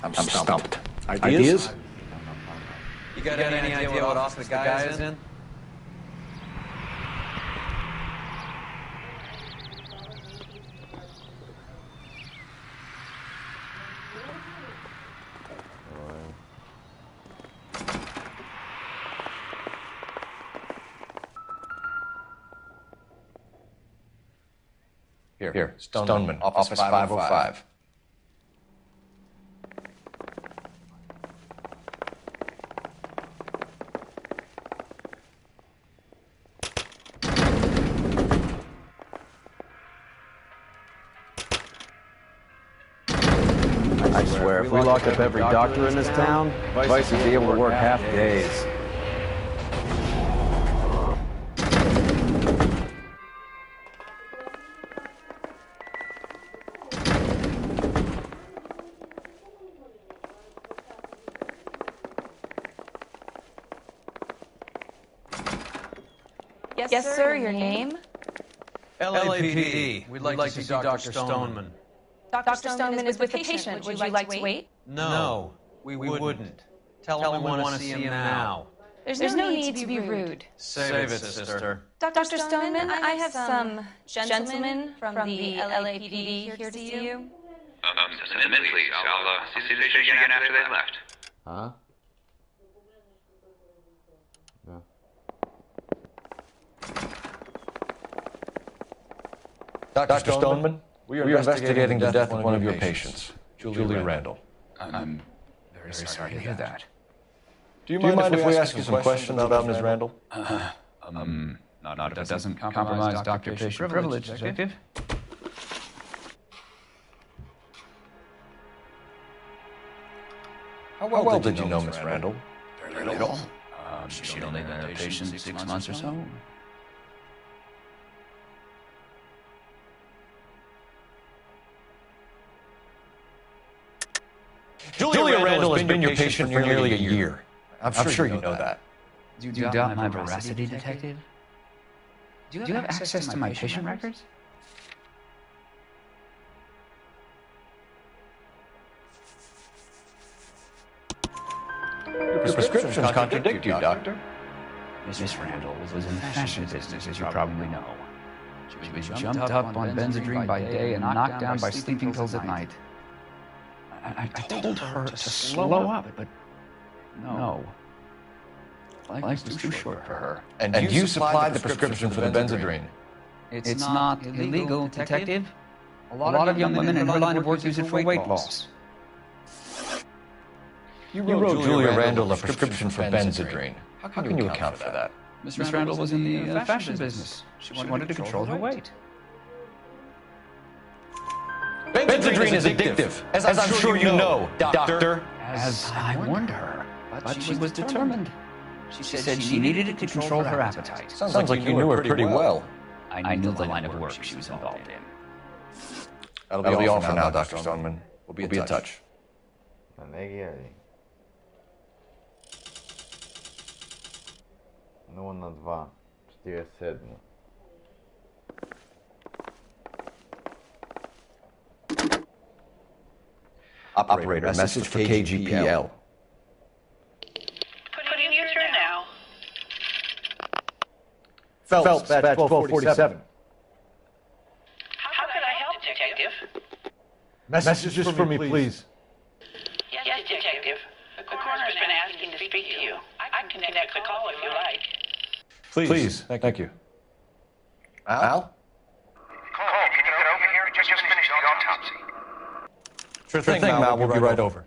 I'm stumped. Ideas? You got any idea what office the guy is in? Here, Stoneman, office 505. I swear, if we locked up every doctor in this town, Vice would be able to work half days. Yes, sir, your name? LAPD. We'd like to see Dr. Stoneman. Dr. Stoneman is with the patient. Would you like to wait? No, we wouldn't. Tell him we want to see him now. There's no need to be rude. Save it, sister. Dr. Stoneman, I have some gentlemen from the LAPD here to see you. Just a minute, please. I'll see the station again after they left. Huh? Dr. Stoneman, we are investigating the death of one of your patients, Julia Randall. I'm very sorry to hear that. Do you mind if we ask you some questions about Ms. Randall? Not if it doesn't compromise doctor-patient privilege, Detective. How well did you know Ms. Randall? Very little. She'd only been a patient 6 months or so. Julia Randall has been your patient for nearly a year. I'm sure you know that. Do you doubt my veracity, Detective? Do you have access to my patient records? Your prescriptions contradict you, Doctor. Miss Randall was in the fashion business, as you probably know. She was jumped up on Benzedrine by day and knocked down by sleeping pills at night. I told her to slow up, but no. Life was too short for her. And you supplied the prescription for the Benzedrine. It's not illegal, Detective. A lot of young women in her line of work use it for weight loss. You wrote Julia Randall a prescription for Benzedrine. How can you account for that? Miss Randall was in the fashion business. She wanted to control her weight. Benzedrine is addictive, as I'm sure you know, Doctor. As I warned her, but she was determined. She said she needed it to control her appetite. Sounds like you knew her pretty well. I knew the line of work she was involved in. That'll be all for now, Dr. Stoneman. We'll be in touch. Ну на 2, 4, 7. Operator, message for KGPL. Putting you through now. Phelps, batch 1247. How could I help, Detective? Messages for me, please. Yes, Detective. The coroner's been asking to speak to you. I can connect the call if you like. Please. Thank you. Al? Cole, can you get over here? Just finished the autopsy. Sure thing, Mal. We'll be right over.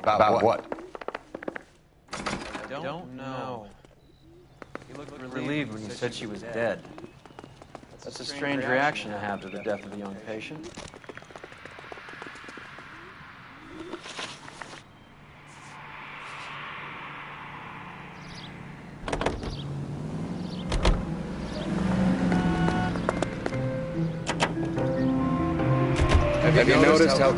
About what? I don't know. You looked relieved when you said she was dead. That's a strange reaction to have to the death of a young patient. Have you noticed how...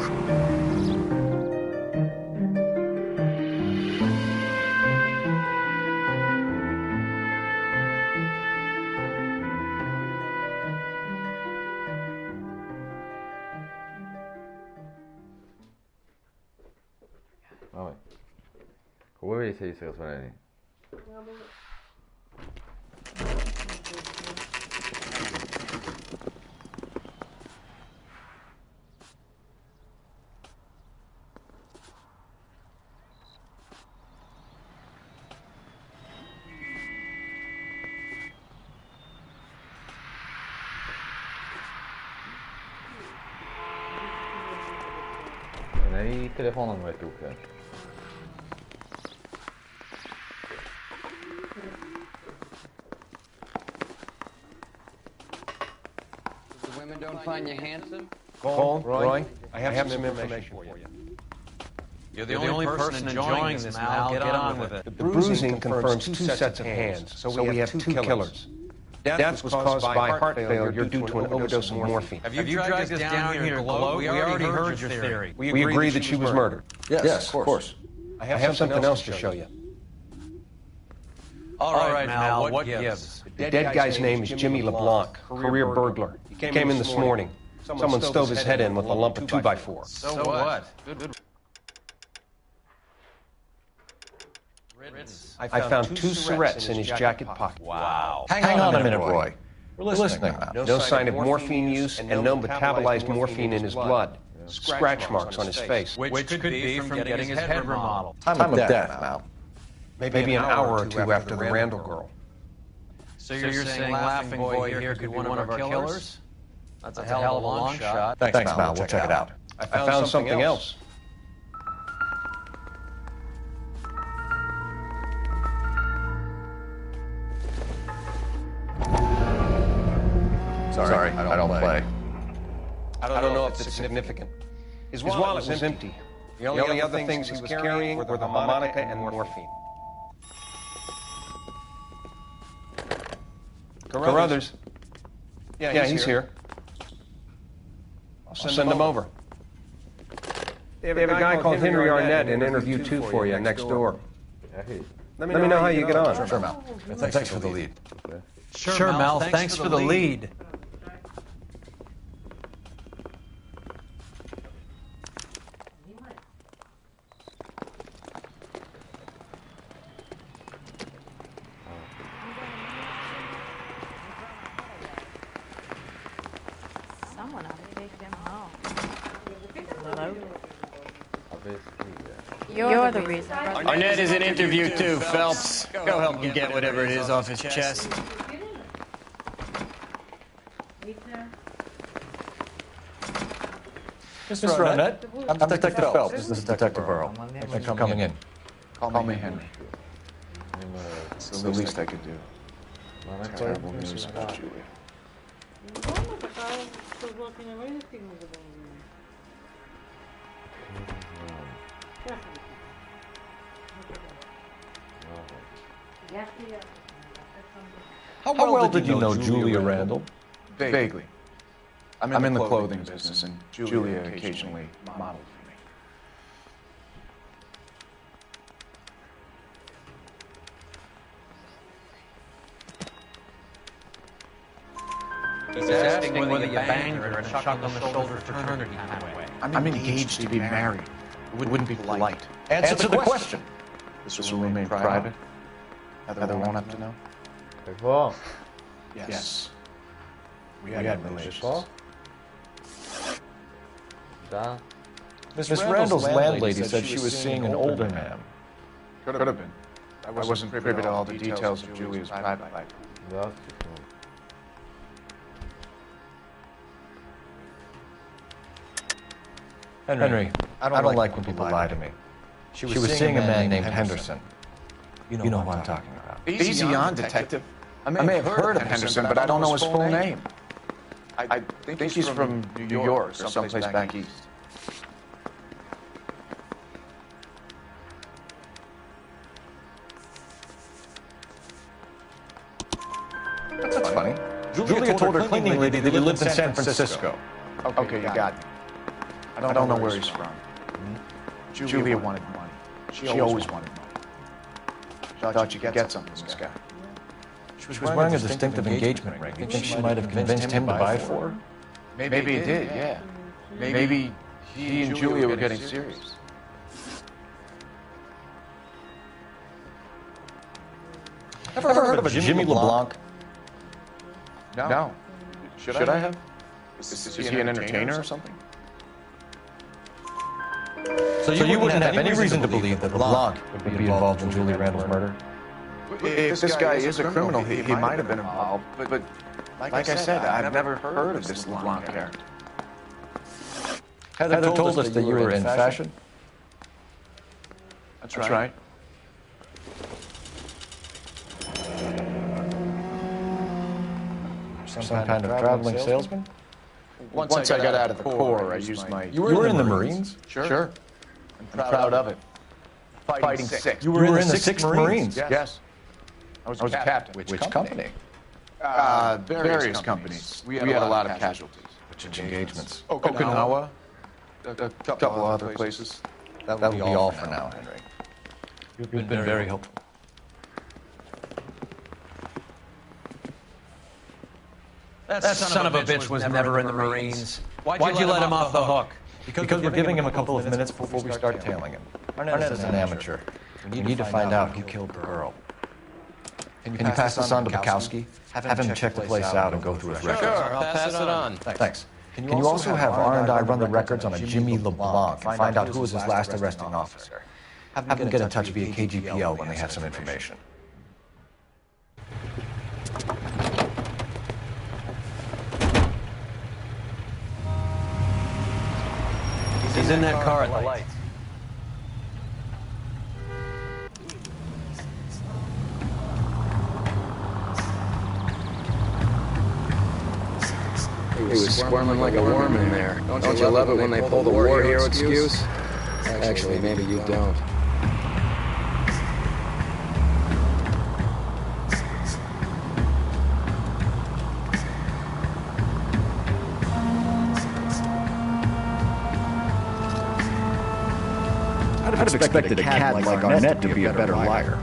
Ah ouais. Oui, c'est sur la ligne. Nej, telefonen var ett oklart. The women don't find you handsome? Cole, Roy, I have some information for you. You're the only person enjoying this, Mal. Get on with it. The bruising confirms two sets of hands, so we have two killers. Death was caused by heart failure due to an overdose of morphine. Have you dragged us down here to gloat? We already heard your theory. We agree that she was murdered. Yes, of course. I have something else to show you. All right, Mal, what gives? The dead guy's name is Jimmy LeBlanc, career burglar. He came in this morning. Someone stove his head in with a lump of 2x4. So what? Good. I found two Syrettes in his jacket pocket. Wow. Hang on a minute, Roy. We're listening now. No sign of morphine use and no metabolized morphine in his blood. Scratch marks on his face. Which could be from getting his head remodeled. Time of death, Mal. Maybe an hour or two after the Randall girl. So you're saying Laughing Boy here could be one of our killers? That's a hell of a long shot. Thanks, Mal. We'll check it out. I found something else. Sorry, I don't play. I don't know if it's significant. His wallet was empty. The only other things he was carrying were the harmonica and morphine. Carruthers. Yeah, he's here. I'll send him over. They have a guy called Henry Arnett in interview 2 for you next door. Let me know how you get on. Sure, Mal. Thanks for the lead. Sure, Mal. Thanks for the lead. Someone ought to take them home. You're the reason. Arnett is in interview too, Phelps. Go help him get whatever it is off his chest. Mr. Arnett, I'm Detective Phelps. This is Detective Earl. Thanks for coming in. Call me Henry. It's the least I could do. Terrible news about Julia. How well did you know Julia Randall? Vaguely. I'm in the clothing business, and Julia occasionally modeled for me. He's asking whether you banged her and chucked on the shoulder fraternity kind of way. I'm engaged to be married. It wouldn't be polite. Answer the question. This will remain private. Heather won't have to know. Yes. We had relations. Miss Randall's landlady said she was seeing an older man. Could have been. I wasn't privy to all the details of Julia's private life. Henry, I don't like when people lie to me. She was seeing a man named Henderson. You know who I'm talking about. Easy on, Detective. I may have heard of Henderson, but I don't know his full name. I think he's from New York or someplace back east. That's funny. Julia told her cleaning lady that he lived in San Francisco. Okay, you got it. I don't know where he's from. Julia wanted money. She always wanted money. Thought you could get something from this guy. She was wearing a distinctive engagement ring. You think she might have convinced him to buy it for her? Maybe it did, yeah. Maybe he and Julia were getting serious. Ever heard of a Jimmy LeBlanc? No. Should I have? Is he an entertainer or something? So you wouldn't have any reason to believe that LeBlanc would be involved in Julie Randall's murder? If this guy is a criminal, he might have been involved. But like I said, I've never heard of this LeBlanc character. Heather told us that you were in fashion. That's right. Some kind of traveling salesman? Once I got out of the Corps, I used my... You were in the Marines? Sure. I'm proud of it. Fighting six. You were in the 6th Marines? Yes. I was a captain. Which company? Various companies. We had a lot of casualties. Which engagements? Okinawa. A couple other places. That will be all for now, Henry. You've been very helpful. That son of a bitch was never in the Marines. Why'd you let him off the hook? Because we're giving him a couple of minutes before we start tailing him. Arnett is an amateur. We need to find out who killed the girl. Can you pass this on to Bukowski? Have him check the place out and go through his records. Sure, I'll pass it on. Thanks. Can you also have R&I run the records on a Jimmy LeBlanc and find out who was his last arresting officer? Have them get in touch via KGPL when they have some information. He's in that car at the lights. He was squirming like a worm in there. Don't you love it when they pull the war hero excuse? Actually, maybe you don't. I'd have expected a cat like Arnett to be a better liar.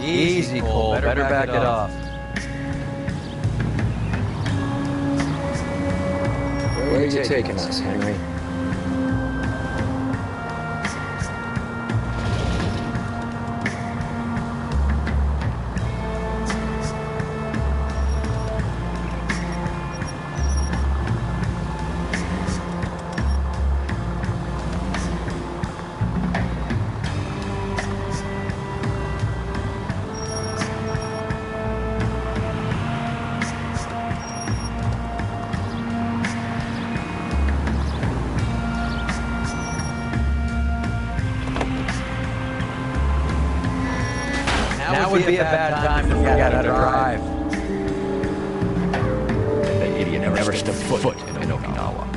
Easy, Cole. Better back it off. Where are you taking us, Henry? Now would be a bad time to forget how to drive. That idiot never stepped foot in Okinawa.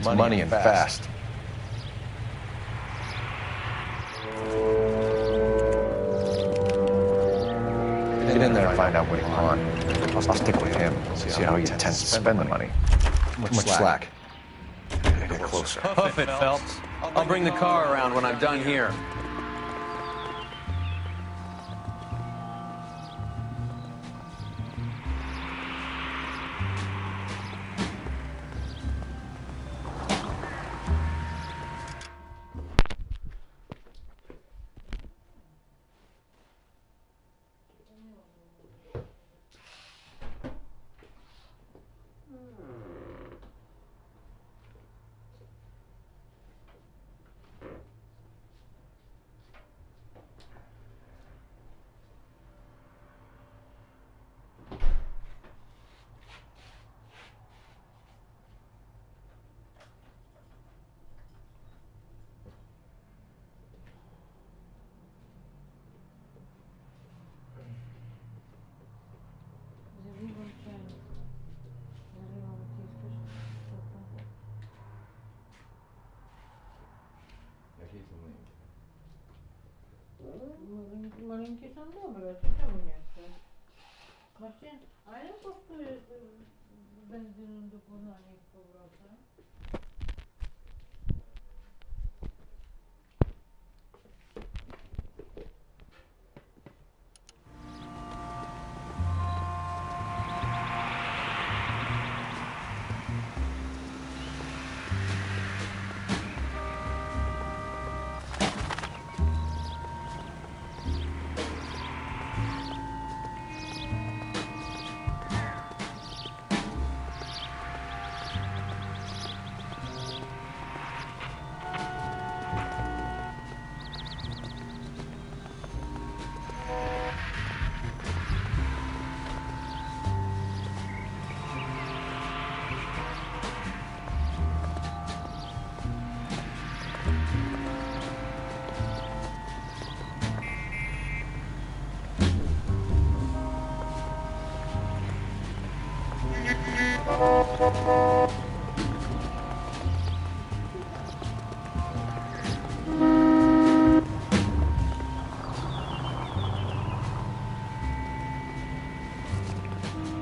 needs money and fast. Get in there and find out what he wants. I'll stick with him. See how he intends to spend the money. Too much slack. Get closer. Hoof it, Phelps. I'll bring the car around when I'm done here. Malinkie są dobre, to czemu nie chcesz? Właśnie, a ile kosztuje benzyną do Poznania z powrotem?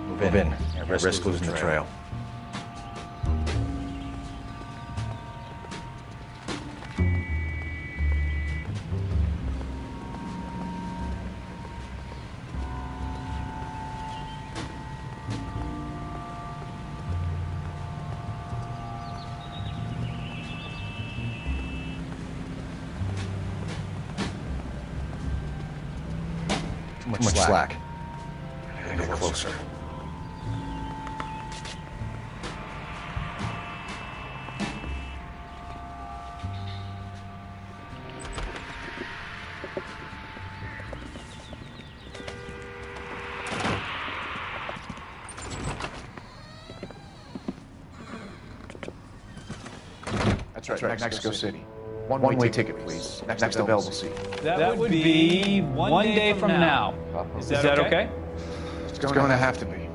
Move in. Risk losing the trail. Too much slack. Get closer. That's right, Mexico City. One-way ticket, please. Next available seat. That would be one day from now. Is that okay? It's going to have to be.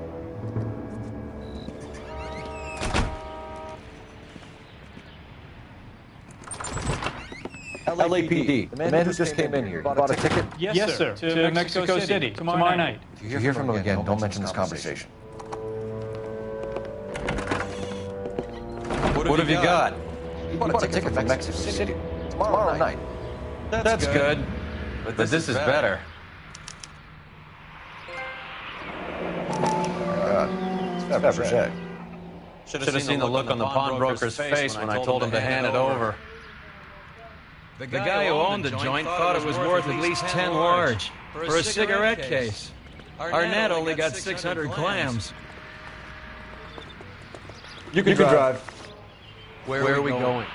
LAPD. The man who just came in here. You bought a ticket? Yes, sir. To Mexico City tomorrow night. If you hear from him again, don't mention this conversation. What have you got? You bought a ticket from Mexico City tomorrow night. That's good. But this is better. It's Fabergé. Should have seen the look on the pawnbroker's face when I told him to hand it over. The guy who owned the joint thought it was worth at least 10 large for a cigarette case. Arnett only got 600 clams. You can drive. Where are we going?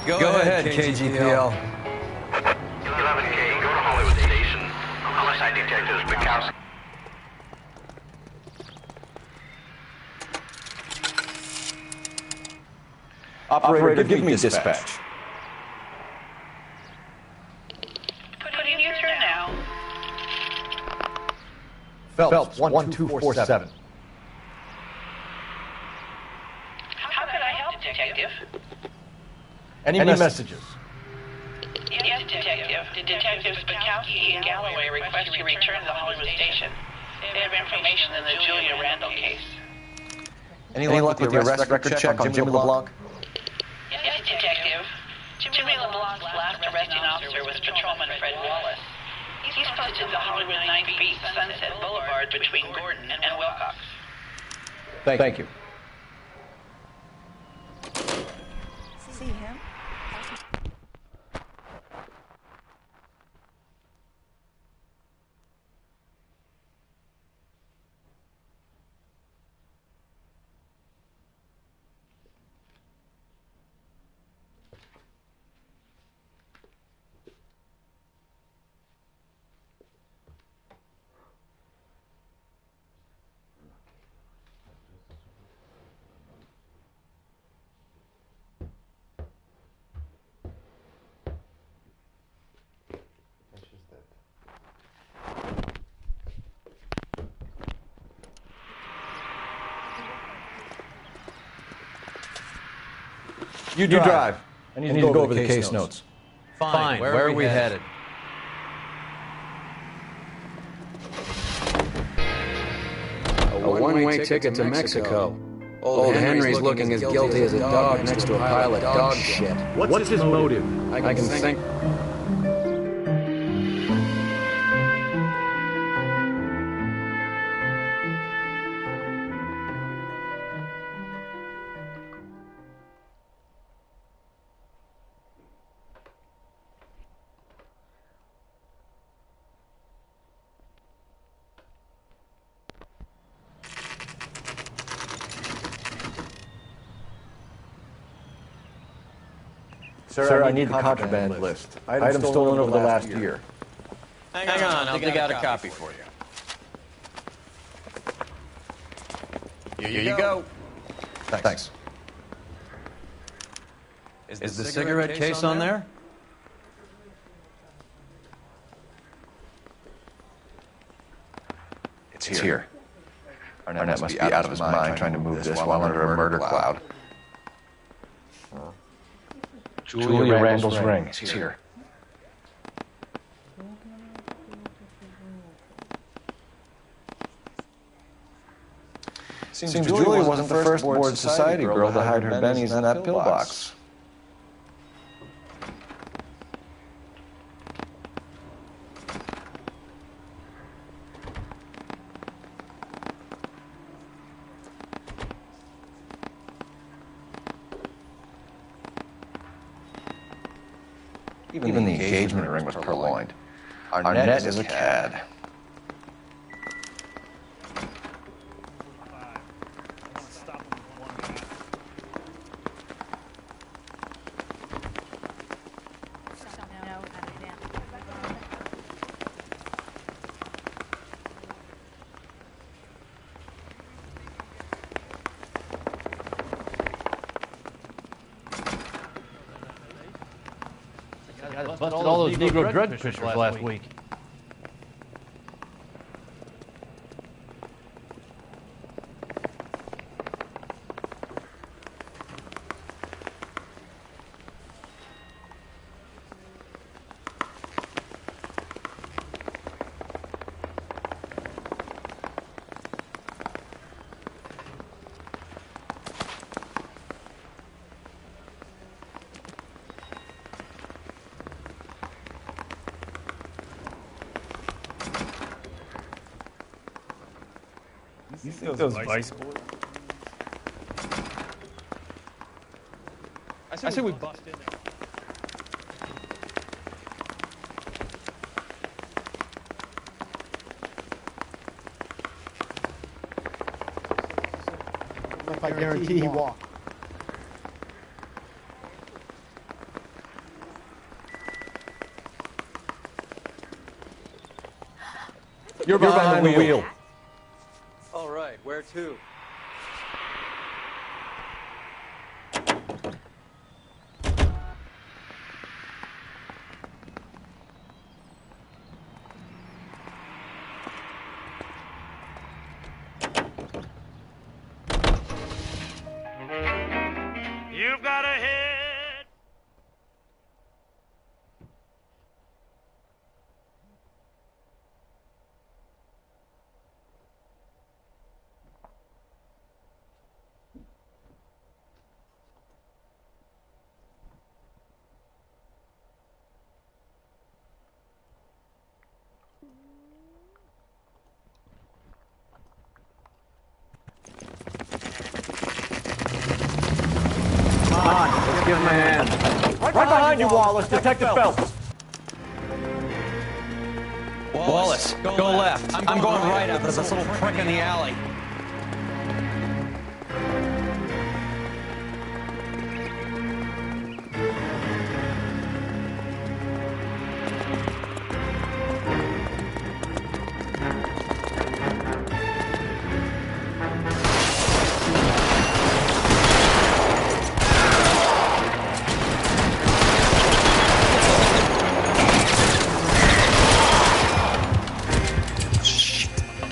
Go ahead, KGPL. 11K, go to Hollywood Station. Homicide detectives Bukowski. Operator, give me dispatch. Putting you through now. Phelps, 1247. How could I help, Detective? Any messages? Yes, Detective. The Detectives Bukowski and Galloway request you return to the Hollywood station. They have information in the Julia Randall case. Any luck with the arrest record check on Jimmy LeBlanc? Yes, Detective. Jimmy LeBlanc's last arresting officer was Patrolman Fred Wallace. He's posted to Hollywood 9 Feet Sunset Boulevard between Gordon and Wilcox. Thank you. See him? You drive. I need to go over the case notes. Fine. Where are we headed? A one-way ticket to Mexico. Old Henry's looking as guilty as a dog next to a pile of dog shit. What's his motive? I can think... Sir, I need the contraband list. Items stolen over the last year. Hang on, I'll dig out a copy for you. Here you go. Thanks. Is the cigarette case on there? It's here. Arnett must be out of his mind trying to move this while under a murder cloud. Julia Randall's ring. It's here. Seems Julia wasn't the first bored society girl to hide her bennies in that pillbox. Even the engagement ring was purloined. Arnett is a cad. Busted all those Negro drug pushers last week. You think those vice boys? I say we bust in there. If I guarantee he walk. You're behind the wheel. All right, where to? behind you, Wallace. Detective Phelps. Wallace, go left. I'm going right after this little prick in the alley.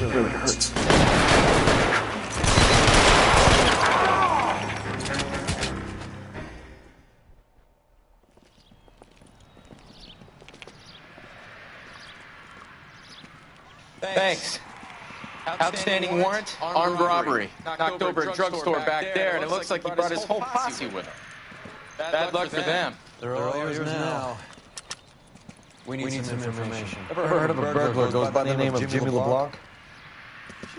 Really hurts. Thanks. Outstanding warrant, armed robbery. Knocked over a drugstore back there, and it looks like he brought his whole posse with him. Bad luck for them. They're all yours now. We need some information. Ever heard of a burglar goes by the name of Jimmy LeBlanc?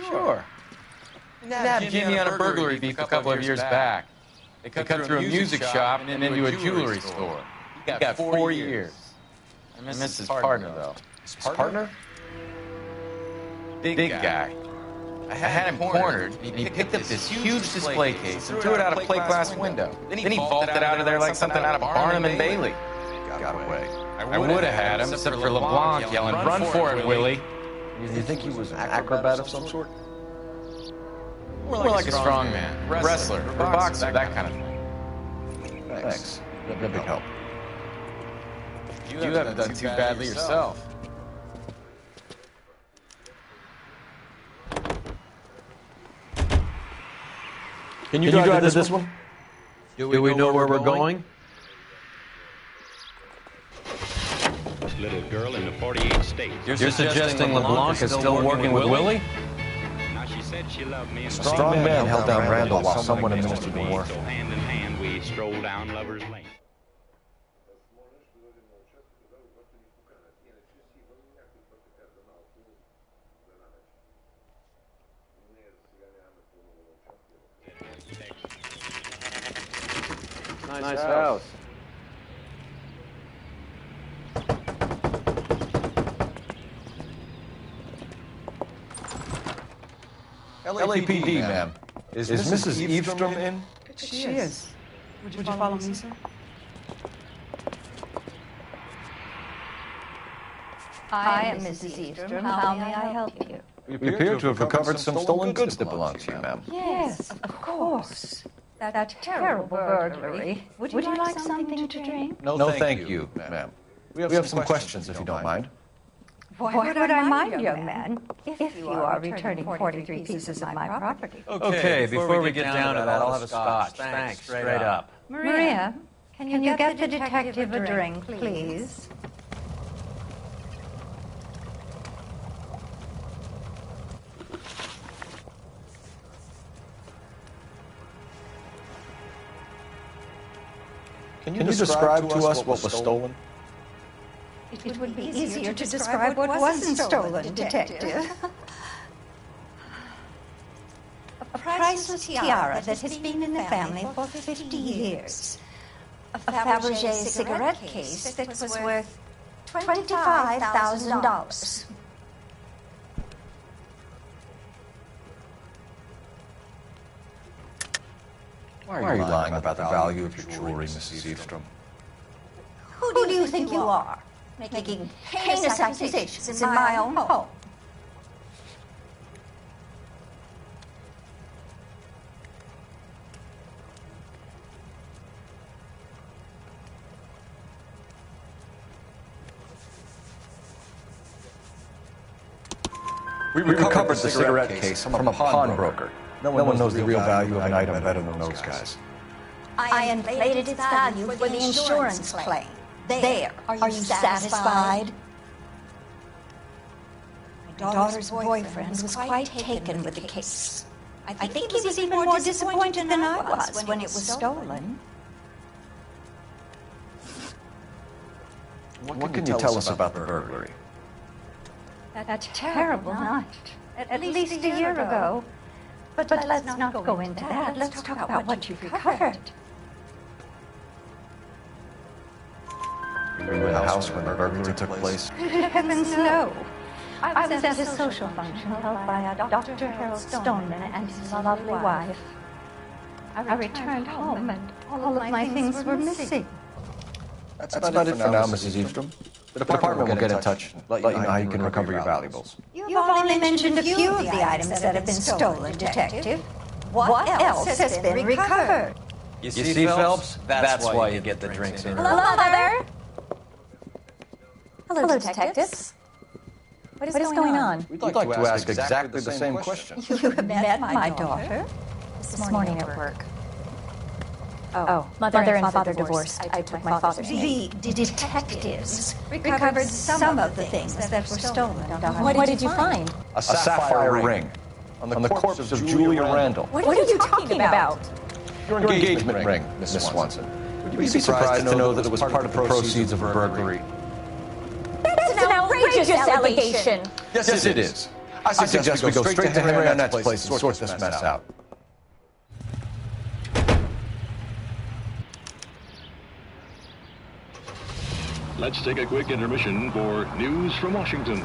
Sure. Nabbed Jimmy on a burglary beef a couple of years back. They cut through a music shop and into a jewelry store. He got 4 years. I miss his partner, though. His partner? Big guy. I had him cornered, and he picked up this huge display case and threw it out a plate glass window. Then he vaulted out of there like something out of Barnum and Bailey. Got away. I would have had him, except for LeBlanc yelling, "Run for it, Willie!" You think he was an acrobat of some sort? More like a strongman, wrestler, or boxer, that kind of thing. Thanks. Big help. You haven't done too badly yourself. Can you drive to this one? Do we know where we're going? Little girl in the 48 states. You're suggesting LeBlanc is still working with Willie? Now she said she loved me. A strong man held down Randall while someone administered the war. So hand in hand we stroll down Lover's Lane. Nice house. LAPD, ma'am. Is Mrs. Eavestrom in? She is. Would you follow me, sir? I am Mrs. Eastrom. How may I help you? We appear to have recovered some stolen goods that belong to you, ma'am. Yes, of course. That terrible burglary. Would you like something to drink? No, thank you, ma'am. We have some questions, if you don't mind. Why would I mind, young man, if you are returning 43 pieces of my property? Okay, before we get down to that, I'll have a scotch. Thanks, straight up. Maria, can you get the detective a drink, please? Can you describe to us what was stolen? It would be easier to describe what wasn't stolen, Detective. A priceless tiara that has been in the family for 50 years. A Fabergé cigarette case that was worth $25,000. Why are you lying about the value of your jewelry, Mrs. Eavestrom? Who do you think you are? Making heinous accusations in my own home. We recovered the cigarette case from a pawnbroker. No one knows the real value of an item better than those guys. I inflated its value for the insurance claim. There. Are you satisfied? My daughter's boyfriend was quite taken with the case. I think he was even more disappointed than I was when it was stolen. What can you tell us about the burglary? That terrible night. At least a year ago. But let's not go into that. Let's talk about what you've recovered. Were you in the house when the burglary took place? Heavens, no. I was at a social function held by Dr. Harold Stoneman and his lovely wife. I returned home and all of my things were missing. That's about it for now, Mrs. Eastrom. The department will get in touch and let you know how you can recover your valuables. You've only mentioned a few of the items that have been stolen, Detective. What else has been recovered? You see, Phelps? That's why you get the drinks in. Hello, Mother. Hello, detectives. What is going on? We'd like to ask exactly the same question. You have met my daughter? This morning at work. Oh, Mother and Father divorced. I took my father's name. The detectives recovered some of the things that were stolen, darling. What did you find? A sapphire ring on the corpse of Julia Randall. What are you talking about? Your engagement ring, Miss Swanson. Would you be surprised to know that it was part of the proceeds of a burglary? That's an outrageous allegation. Yes, it is. I suggest we go straight to Henry Arnett's place and sort this mess out. Let's take a quick intermission for news from Washington.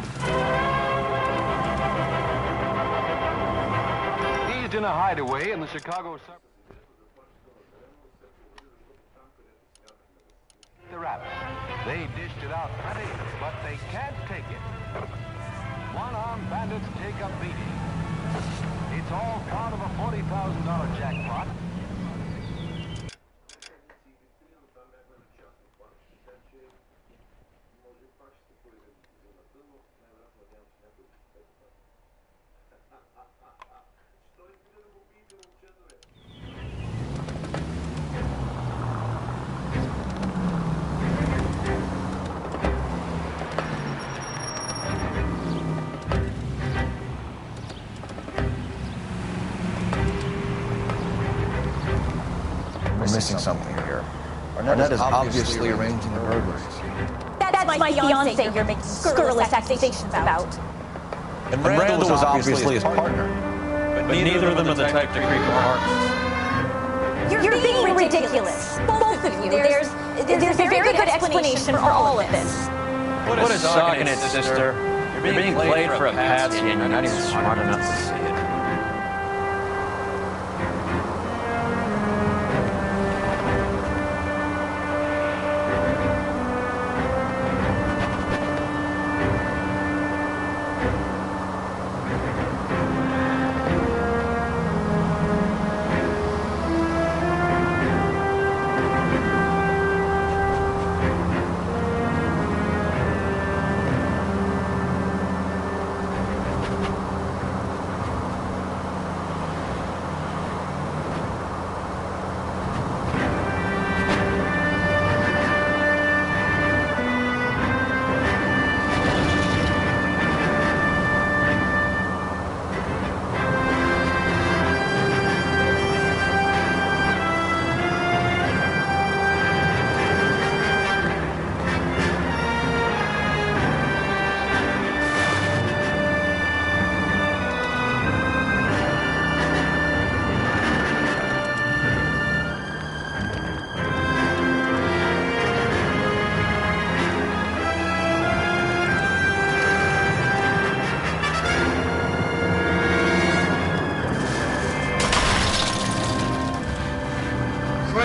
He's in a hideaway in the Chicago suburbs. The rabbit. They dished it out plenty, but they can't take it. One-armed bandits take a beating. It's all part of a $40,000 jackpot. We're missing something here. Arnett is obviously arranging the burglaries. That's my fiancé you're making scurrilous accusations about. And Randall was obviously his partner. But neither of them are the type to creep apart. You're being ridiculous. Both of you. There's a very good explanation for all of this. What a socking it, sister. You're being played for a patsy and you're not even smart enough to see it.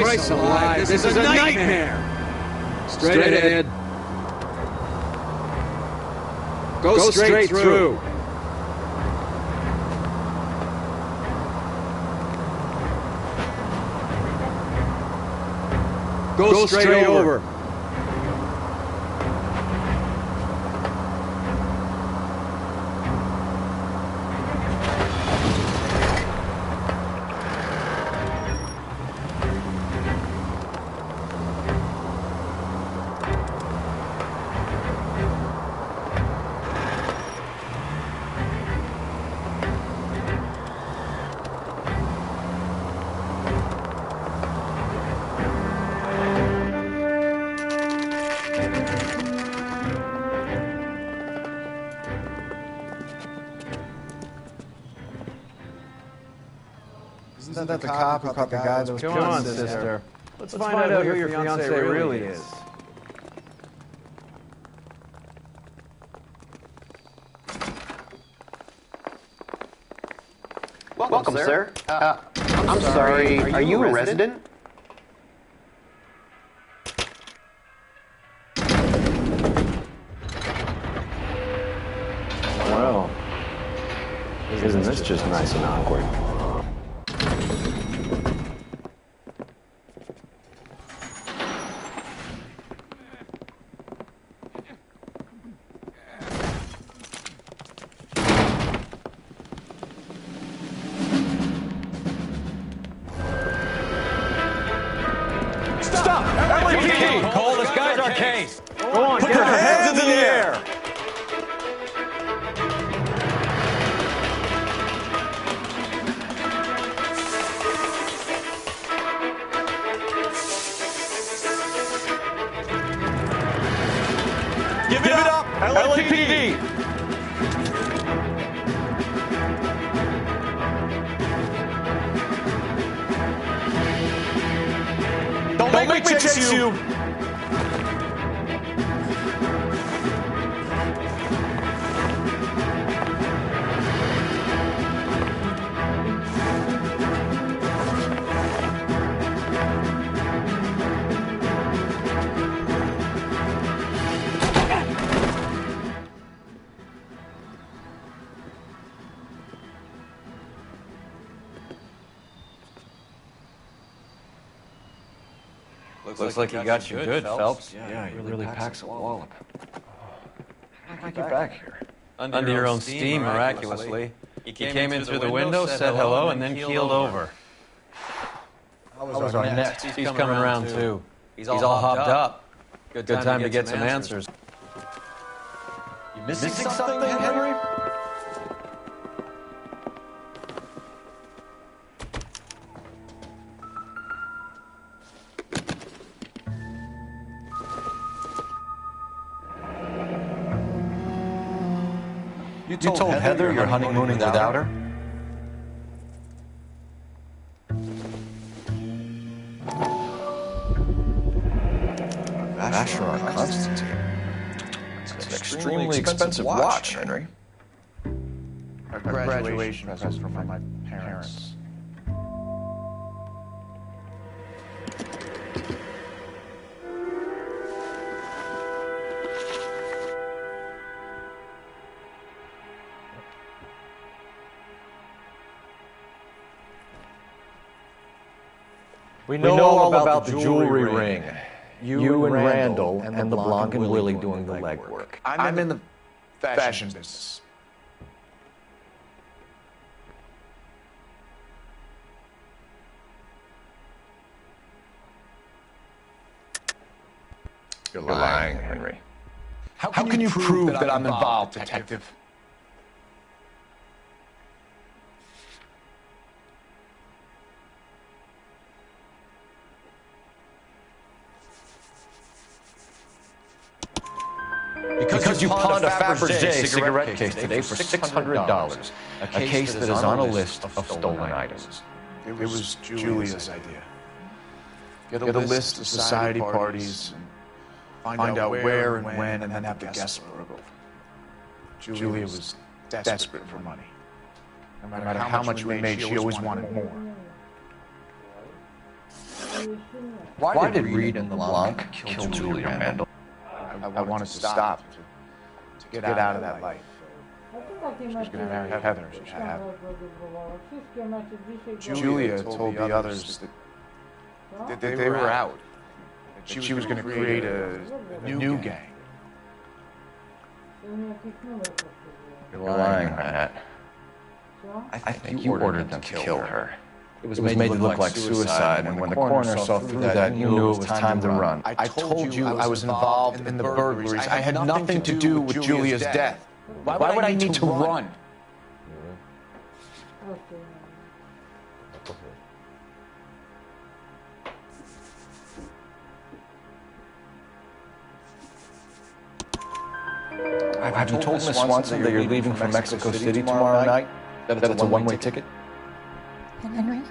Christ alive, this is a nightmare! Straight ahead. Go straight through. Go straight over. Isn't that the cop who caught the guy that was Come on, sister. Let's find out who your fiancé really is. Welcome, sir. I'm sorry, are you a resident? Well, isn't this just nice and awkward? Stop! LAPD! Cole, this guy's our case. Go on, Put your hands in the air. Give it up, LAPD! Don't make me chase you! Looks like you got you good, Phelps. Yeah, he really packs a wallop. How did I get back here? Under your own steam, miraculously. He came in through the window, said hello, and then keeled over. How was our net? He's coming around, too. He's all hopped up. Good time to get some answers. You missing something, Henry? You told Heather you're honeymooning without her? Vacheron Constantine. It's an extremely expensive watch, Henry. A graduation present from my parents. We know all about the jewelry ring. You and Randall and the Blanc and Willie doing the legwork. I'm in the fashion business. You're lying, Henry. How can you prove that I'm involved, detective? Because you pawned a Fabergé cigarette case today for $600. A case that is on a list of stolen items. It was Julia's idea. Get a list of society parties and find out where and when and then have the guests burgled. Julia was desperate for money. No matter how much we made, she always wanted more. Why did Reed and LeBlanc kill Julia Randall? I wanted to stop, to get out of that life. She was going to marry Heather. She should have. Julia told the others that they were out. That she was going to create a new gang. You're lying, Matt. I think you ordered them to kill her. It was made to look like suicide, and when the coroner saw through that, you knew it was time to run. I told you I was involved in the burglaries. I had nothing to do with Julia's death. Why would I need to run? Have you told Miss Swanson that you're leaving for Mexico City tomorrow night? That it's a one-way ticket? Henry?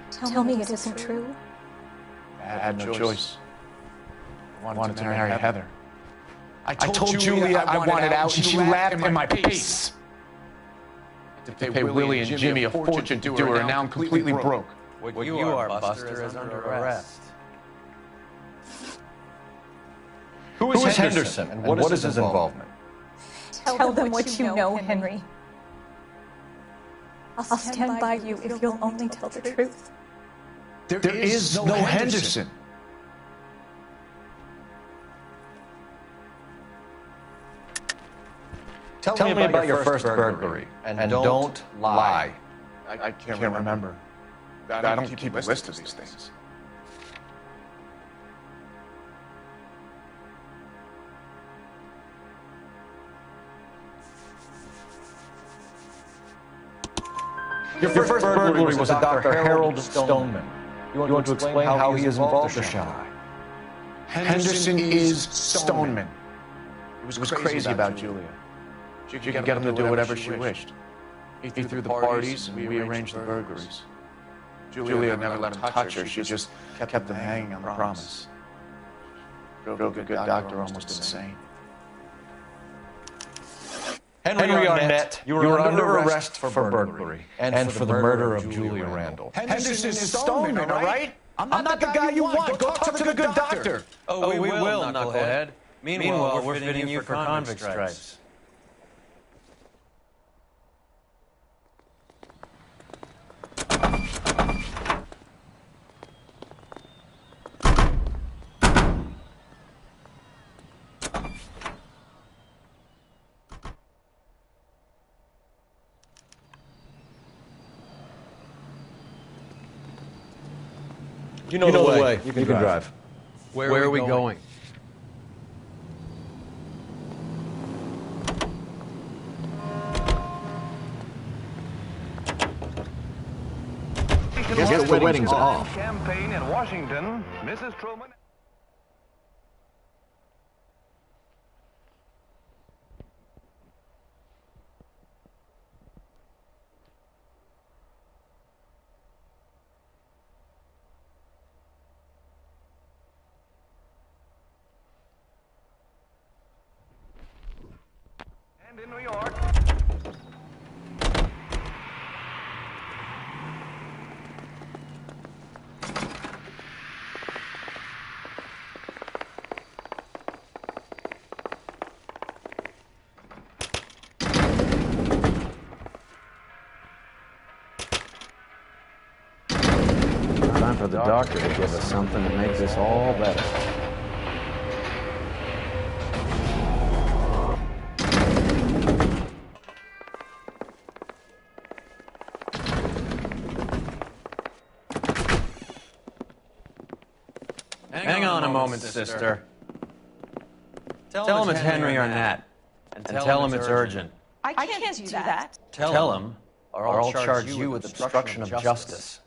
Tell me it isn't true. I had no choice. I wanted to marry Heather. I told Julia I wanted out, and she laughed in my face. to pay Willie and Jimmy a fortune to do her, and now I'm completely broke. What you are, Buster, is under arrest. Who is Henderson, and what is his involvement? Tell them what you know, Henry. I'll stand by you if you'll only tell the truth. There is no Henderson. Tell me about your first burglary, and don't lie. I can't remember. I don't keep a list of these things. Your first burglary was a Dr. Harold Stoneman. You want to explain how he is involved, or shall I? Henderson is Stoneman. He was crazy about Julia. She could get him to do whatever she wished. He threw the parties, and we arranged the burglaries. Julia never let him touch her. She just kept them hanging on the promise. Drove a good doctor almost insane. Henry Arnett, you are under arrest for burglary and for the murder of Julia Randall. Henderson is Stoneman, all right? I'm not the guy you want. Go talk to the good doctor. Oh, we will, knucklehead. Meanwhile, we're fitting you for convict stripes. You know the way. You can drive. Where are we going? Guess the wedding's off. Campaign in Washington, Mrs. Truman. And in New York. Time for the doctor to give us something to make this all better. Hang on a moment, sister. Tell him it's Henry Arnett. And tell him it's urgent. I can't do that. Tell him, or I'll charge you with obstruction of justice.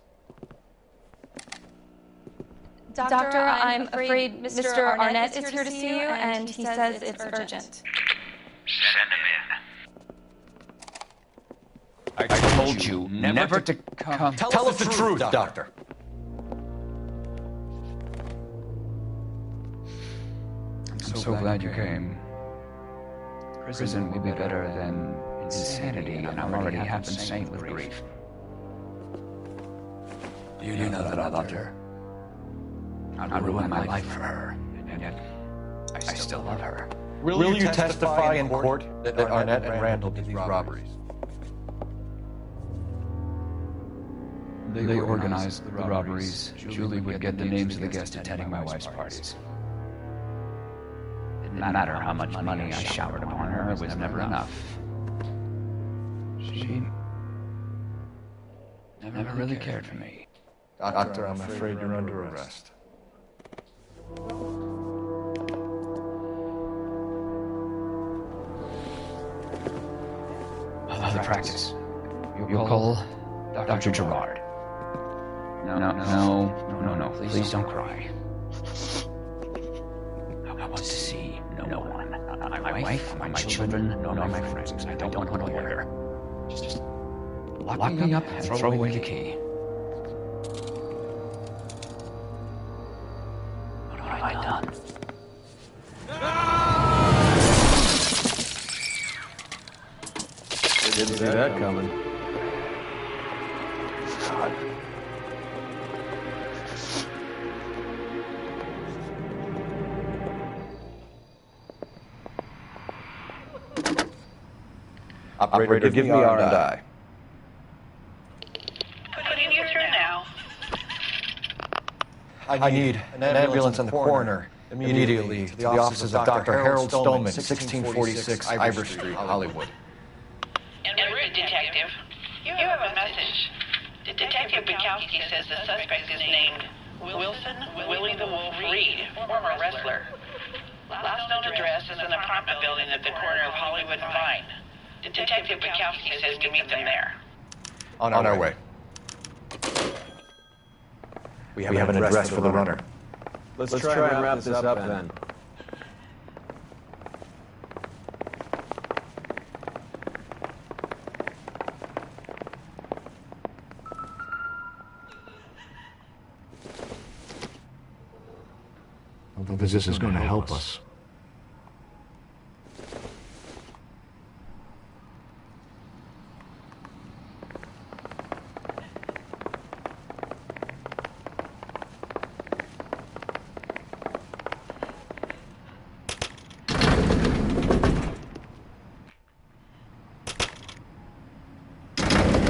Doctor, I'm afraid Mr. Arnett is here to see you, and he says it's urgent. Send him in. I told you never to come. Tell us the truth, Doctor. I'm so glad you came. Prison will be better than insanity, and I'm already half insane with grief. You know that, Doctor. I ruined my life for her, and yet I still love her. Will you testify in court that Arnett and Randall did these robberies? They organized the robberies. Julie would get the names of the guests attending my wife's parties. It didn't matter how much money I showered upon her, it was never enough. She never really cared for me. Doctor, I'm afraid you're under arrest. I'll practice. You'll call Dr. Gerard. No. Please don't cry. I want to see no one. Not my wife, my children, nor my friends. I don't want to hear her. Just lock me up and throw away the key. What have I done? Didn't see that coming. Operator, give me R&I. Putting you through now. I need an ambulance and the coroner immediately to the offices of Dr. Harold Stoneman, 1646 Ivor Street, Hollywood. En route, Detective. You have a message. Detective Bukowski says the suspect is named Wilson Willie the Wolf Reed, former wrestler. Last known address is an apartment building at the corner of Hollywood and Vine. Detective Bukowski says to meet them there. On our way. We have an address for the runner. Let's try and wrap this up then. I don't think this is going to help us.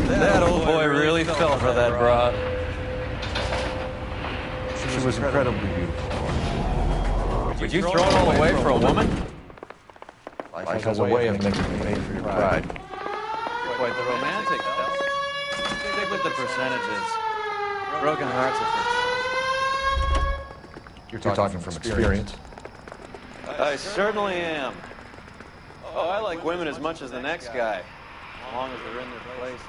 That old boy really fell for that broad. She was incredibly beautiful. Would you throw it all away for a woman? Life has a way of making you pay for your pride. You're quite the romantic, though. Stick with the percentages. Broken hearts are You're talking from experience. I certainly am. Oh, I like women as much as the next guy, as long as they're in their place.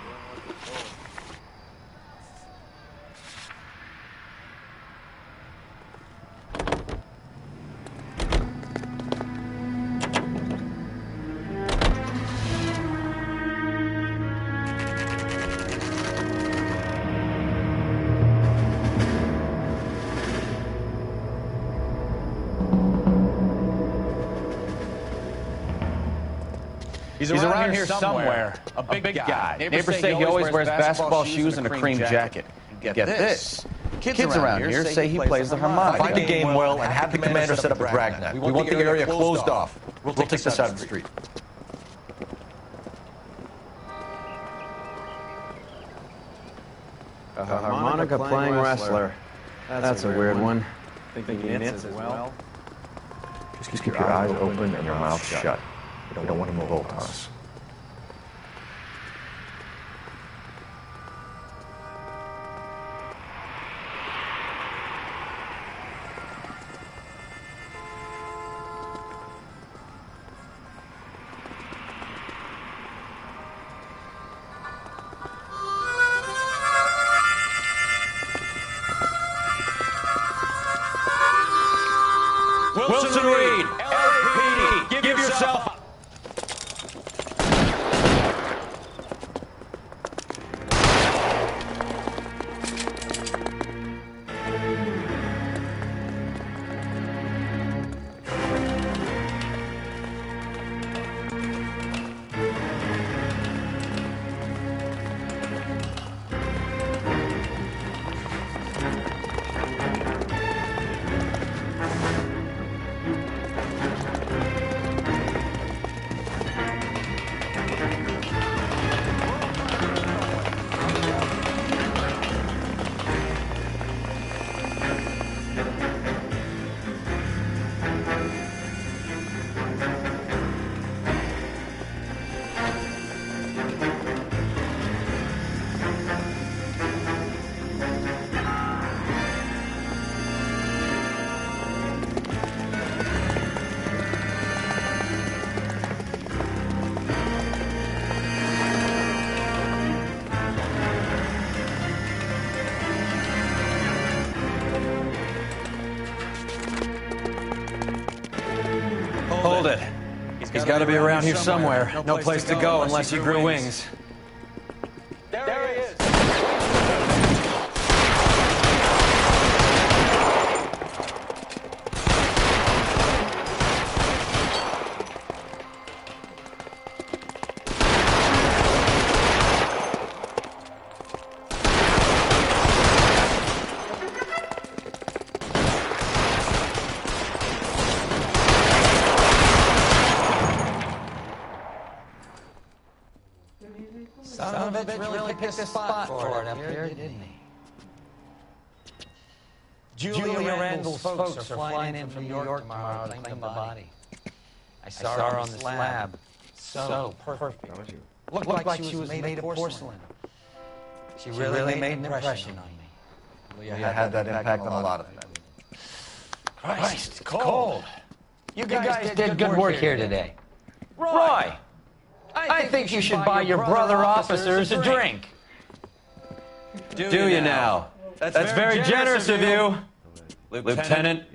He's around here somewhere. A big guy. Neighbors say he always wears basketball shoes and a cream jacket. Get this. Kids around here say he plays the harmonica. Find the game well and have the commander set up a dragnet. We want the area closed off. We'll take this out of the street. A harmonica playing wrestler. That's a weird one. Thinking he knits as well. Just keep your eyes open and your mouth shut. We don't want him to vote on us. Wilson Reed, LAPD, give yourself. Hold it. He's got to be around here somewhere. No place to go unless you grew wings. There he is. Sonovich really picked a spot for it up here, didn't he? Julia Randall's folks are flying in from New York tomorrow to claim the body. I saw her on the slab. So perfect. Looked like she was made of porcelain. She really made an impression on me. You had that impact on a lot of them. Christ, it's cold. You guys did good work here today. Roy, I think you should buy your brother officers a drink. Do you now? That's very generous of you, Lieutenant.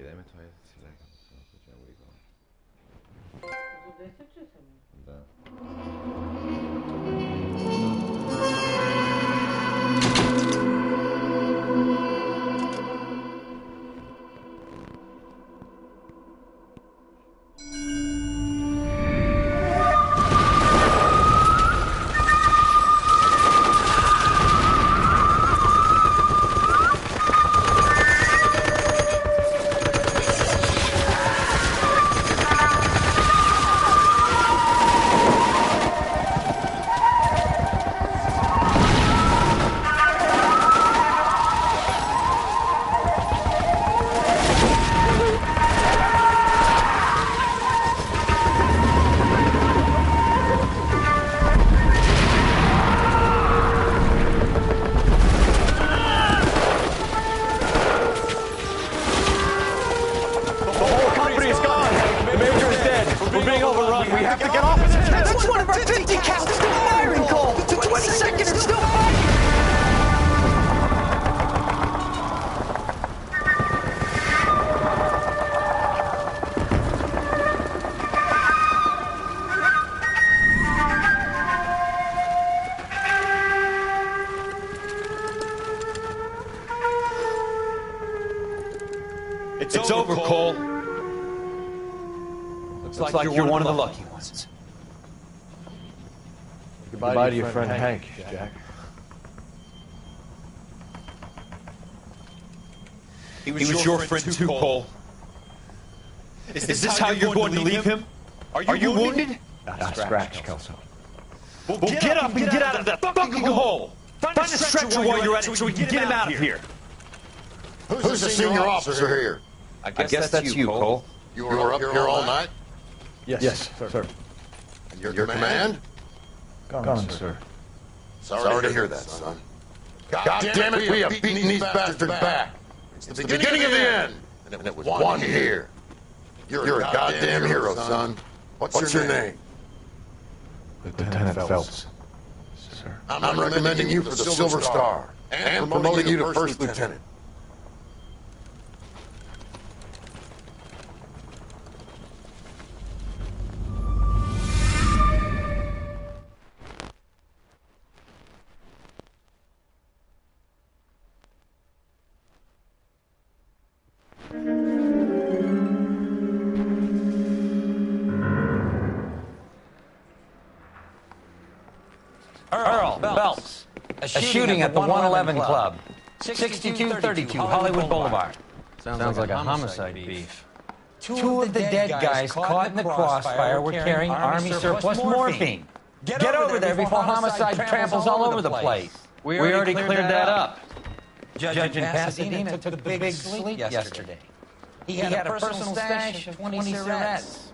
It's over, Cole. Looks like you're one of the lucky ones. Goodbye to your friend Hank, Jack. He was your friend too, Cole. Is this how you're going to leave him? Are you wounded? Not scratch, Kelso. Well, get up and get out of that fucking hole! Find a stretcher while you're at it so we can get him out of here. Who's the senior officer here? I guess that's you, Cole. You were up here all night? Yes, sir. And your command? Gone, sir. Sorry to hear that, son. God damn it, we have beaten these bastards back. It's the beginning of the end. And it was won here. You're a goddamn hero, son. What's your name? Lieutenant Phelps. Sir. I'm recommending you for the Silver Star and promoting you to first lieutenant. Earl Phelps. A shooting at the 111 Club. 6232 Hollywood Boulevard. Sounds like a homicide beef. Two of the dead guys caught in the crossfire were carrying Army surplus morphine. Get over there before homicide tramples all over the place. We already cleared that up. Judge in Pasadena took a big sleep yesterday. He had a personal stash of 20 cigarettes.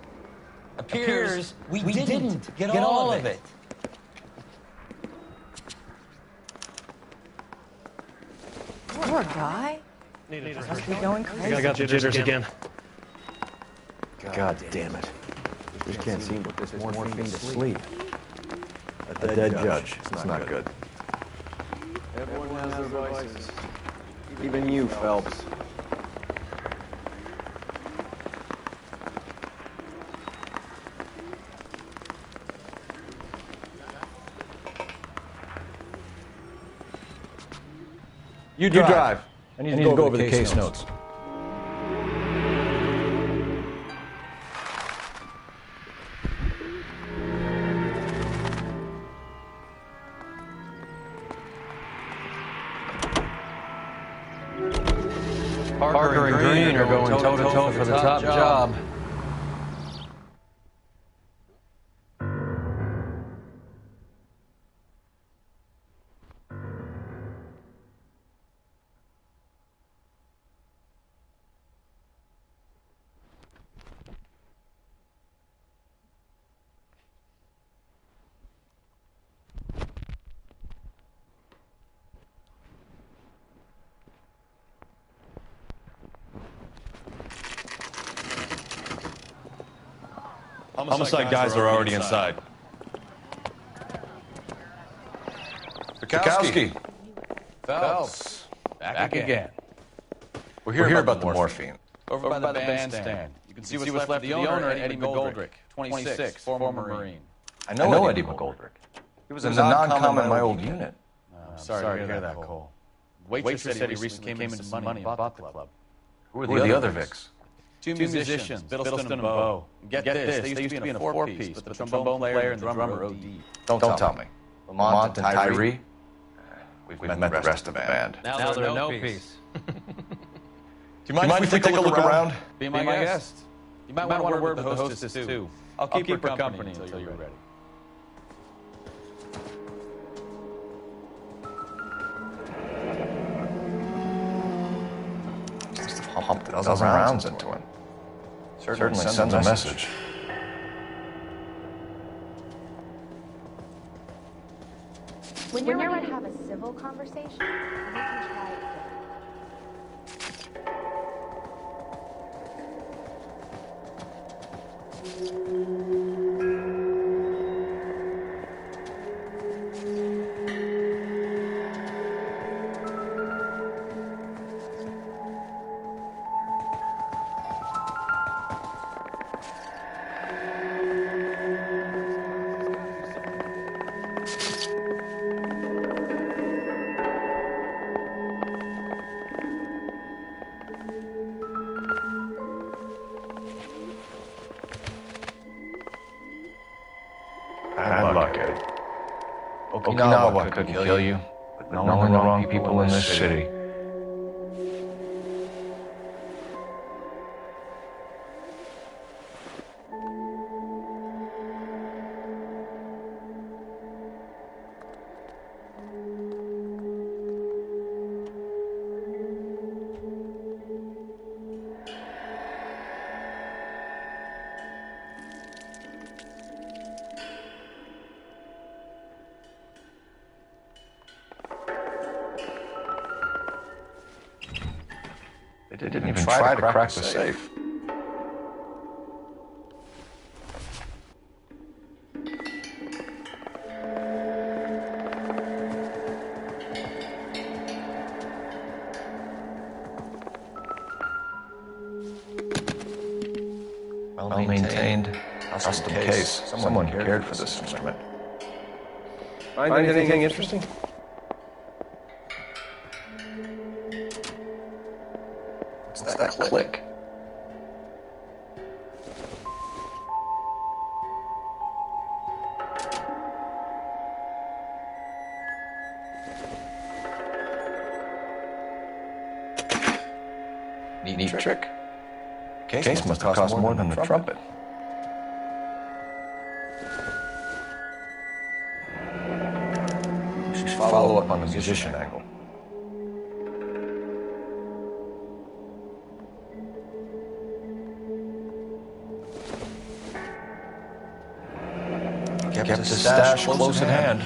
Appears we didn't get all of it. Poor guy. Must be going crazy. I got the jitters again. God damn it. Just can't seem to put this morphine to sleep. A dead judge. It's not good. Everyone has their vices. Even you, Phelps. You drive. I need to go over the case notes. Parker and Green are going toe-to-toe for the top job. Homicide guys are already inside. Bukowski. Phelps. Back again. We're here about the morphine. Over by the bandstand. You can see what's left of the owner, Eddie McGoldrick, 26, former Marine. I know Eddie McGoldrick. He was a non-com in my old unit. I'm sorry to hear that, Cole. Waitress said he recently came into some money and bought the club. Who were the other Vics? Two musicians, Biddleston and Bo. Get this, they used to be in a four-piece, but the trombone player and the drummer OD. Don't tell me. Lamont and Tyree? We've met the rest of the band. Now they're no piece. Do you mind if we take a look around? Be my guest. You might want to word with the hostess, too. I'll keep her company until you're ready. Just pumped a dozen rounds into him. Certainly sends a message. When you're ready to have a civil conversation, you can try it. Bad luck, Eddie. Okinawa could kill you, but knowing the wrong people in this city. They didn't even try to crack the safe. Well-maintained, custom case. Someone cared for this instrument. Find anything interesting? What's that click? Neat trick. Case must have cost more than the trumpet. We should follow up on the musician angle. Kept his stash close at hand.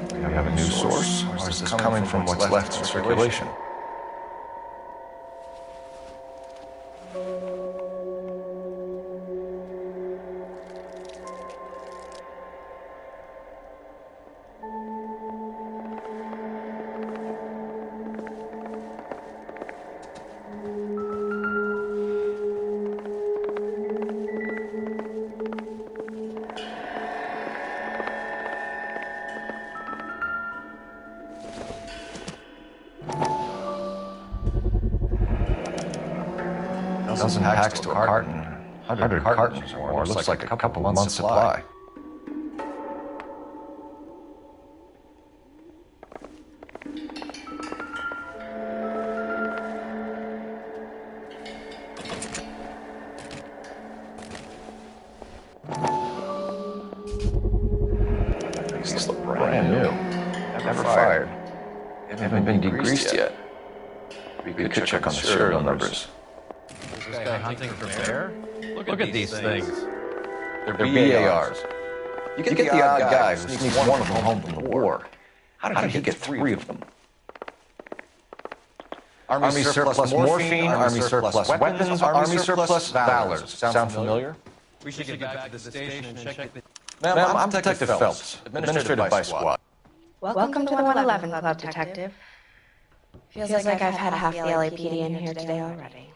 We have a new source, or is this coming from what's left in circulation? Dozen packs to a carton. 100 cartons or more. Looks like a couple months' supply. These look brand new. Never fired. Haven't been degreased yet. We could check on the serial numbers. This guy hunting for bear? Look at these things. They're BARs. You get the odd guy who sneaks one of them home from the war. How did he get 3 of them? Army surplus morphine, Army surplus weapons, Army surplus valors. Sound familiar? We should get back to the station and check the... Ma'am, I'm Detective Phelps, administrative by squad. Welcome to the 111 Club, Detective. Feels like I've had half the LAPD in here today already.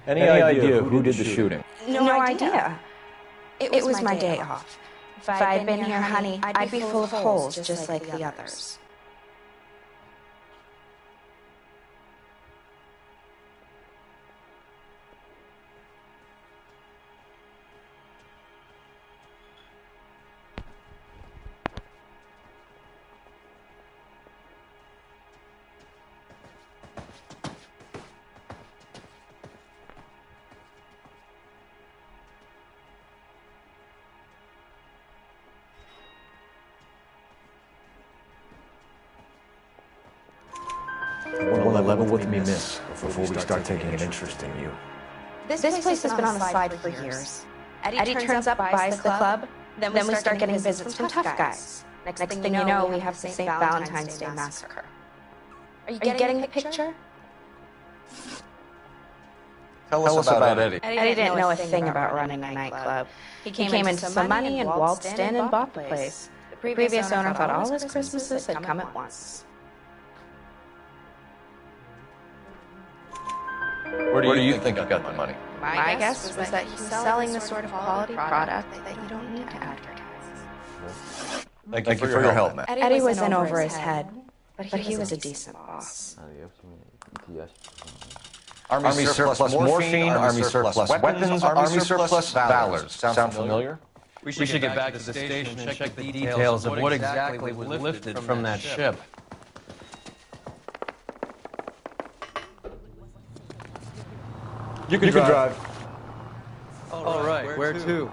Any idea who did the shooting? No idea. It was my day off. If I'd been here, honey, I'd be full of holes just like the others. Level with me, miss, before we start taking an interest in you. This place has been on the slide for years. Eddie turns up, buys the club, then we start getting visits from tough guys. Next thing you know, we have the St. Valentine's Day massacre. Are you getting the picture? Tell us about Eddie. Eddie didn't know a thing about running a nightclub. He came into some money and waltzed in and bought the place. The previous owner thought all his Christmases had come at once. Where do you think he got the money? My guess was that he was selling the sort of quality product that you don't need to advertise. Thank you for your help, man. Eddie was in over his head, but he was a decent boss. Army surplus morphine, Army surplus weapons, Army surplus valors. Sound familiar? We should get back to the station and check the details of what exactly was lifted from that ship. You can drive. All right, where to?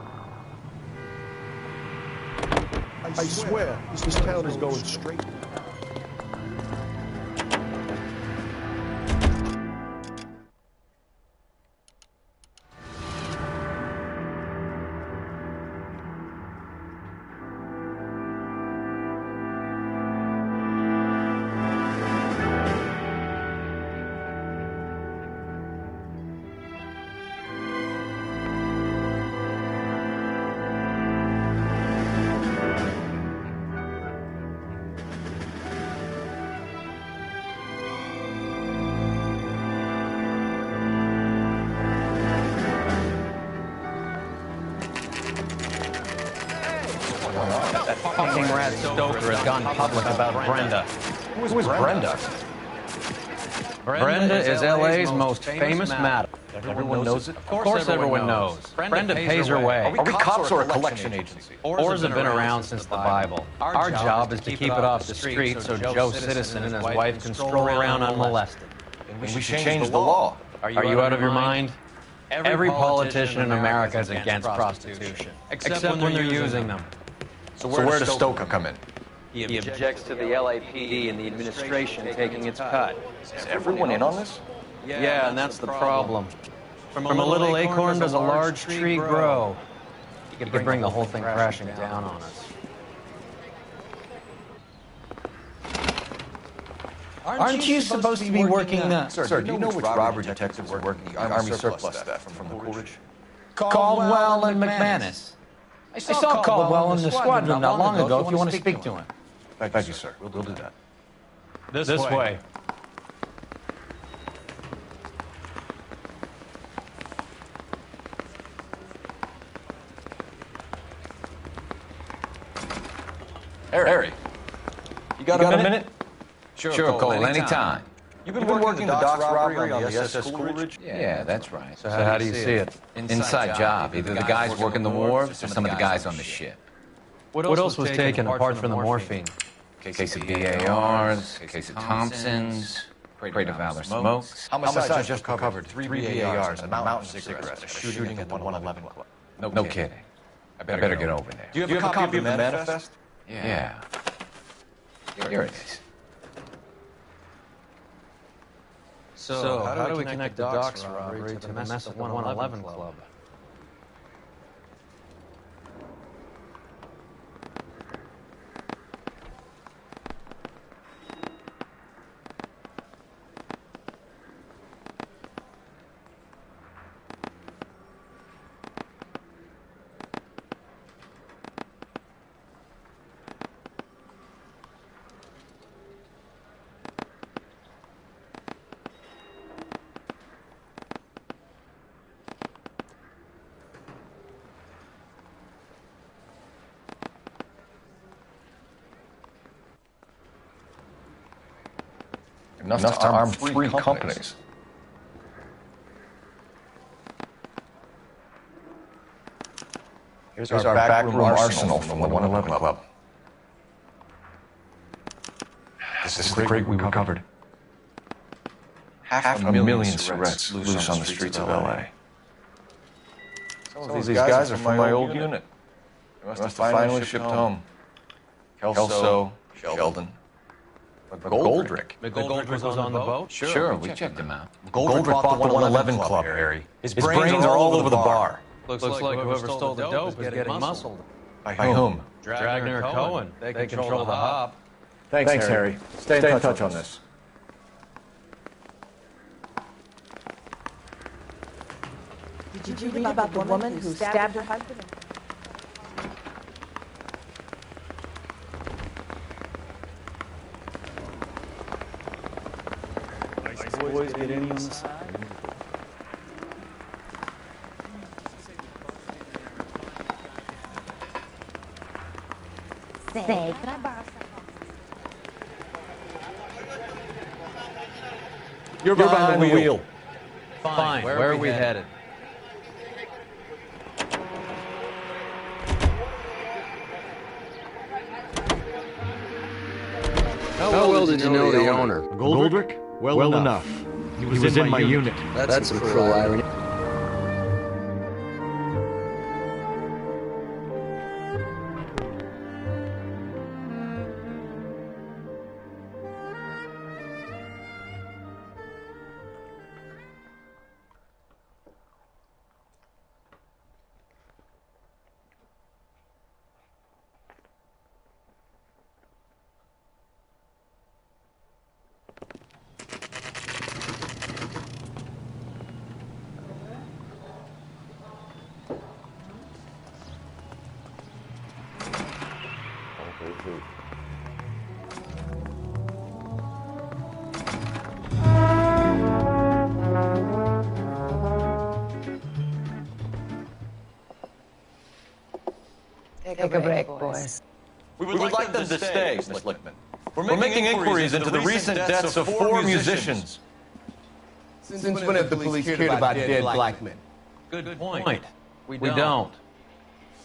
I swear, this town is going straight. Fucking rat Stoker has gone public about Brenda. Who is Brenda? Brenda is L.A.'s most famous madam. Everyone knows it? Of course everyone knows. Brenda pays her way. Are we cops or a collection agency? Oars have been around since the Bible. Our job is to keep it off the street so Joe Citizen and his wife can stroll around unmolested. And we should change the law. Are you out of your mind? Every politician in America is against prostitution, except when they're using them. So where does Stoker come in? He objects to the LAPD and the administration taking its cut. Is everyone in on this? Yeah, and that's the problem. From a little acorn does a large tree grow. You could bring the whole thing crashing down on us. Aren't you supposed to be working Sir, do you know which robbery detectives are working the Army surplus stuff from the Coolidge? Caldwell and McManus. I saw Caldwell in the squadron not long ago if you want to speak to him. Thank you, sir. We'll do that. This way. Harry, you got a minute? Sure, Cole, anytime. You've been working the docks robbery on the SS Coolidge? Yeah, that's right. So how do you see it? Inside job. Either the guys working the wharves or some of the guys on the ship. What else was taken apart from the morphine? Case of BARs, case of Thompsons, crate of Valor smokes. Homicide just recovered 3 BARs, a mountain of cigarettes, a shooting at the 111 Club. No kidding. I better get over there. Do you have a copy of the manifest? Yeah. Here it is. So, how do we connect the docks robbery to the mess at 111 Club? Enough to arm 3 companies. Here's our backroom arsenal from the 111 Club. This is the crate we recovered. Half a million cigarettes loose on the streets of L.A. Some of these guys are from my old unit. They must have finally shipped home. Kelso, Sheldon. But Goldrick. Goldrick was on the boat? Sure, we checked him out. Goldrick bought the 111 Club, Harry. His brains are all over the bar. Looks like whoever stole the dope is getting muscled. By whom? Dragner or Cohen. They control the hop. Thanks, Harry. Stay in touch on this. Did you read about the woman who stabbed her husband? Boys get any on the side? Say, could I borrow some? You're behind the wheel. Fine. Where are we headed? How well did you know the owner? Goldrick? Well enough. He was in my unit. That's some cruel irony. Take a break, boys. We would like them to stay, Miss Lickman. We're making inquiries into the recent deaths of 4 musicians. Since when have the police cared about dead black men? Good point. We don't.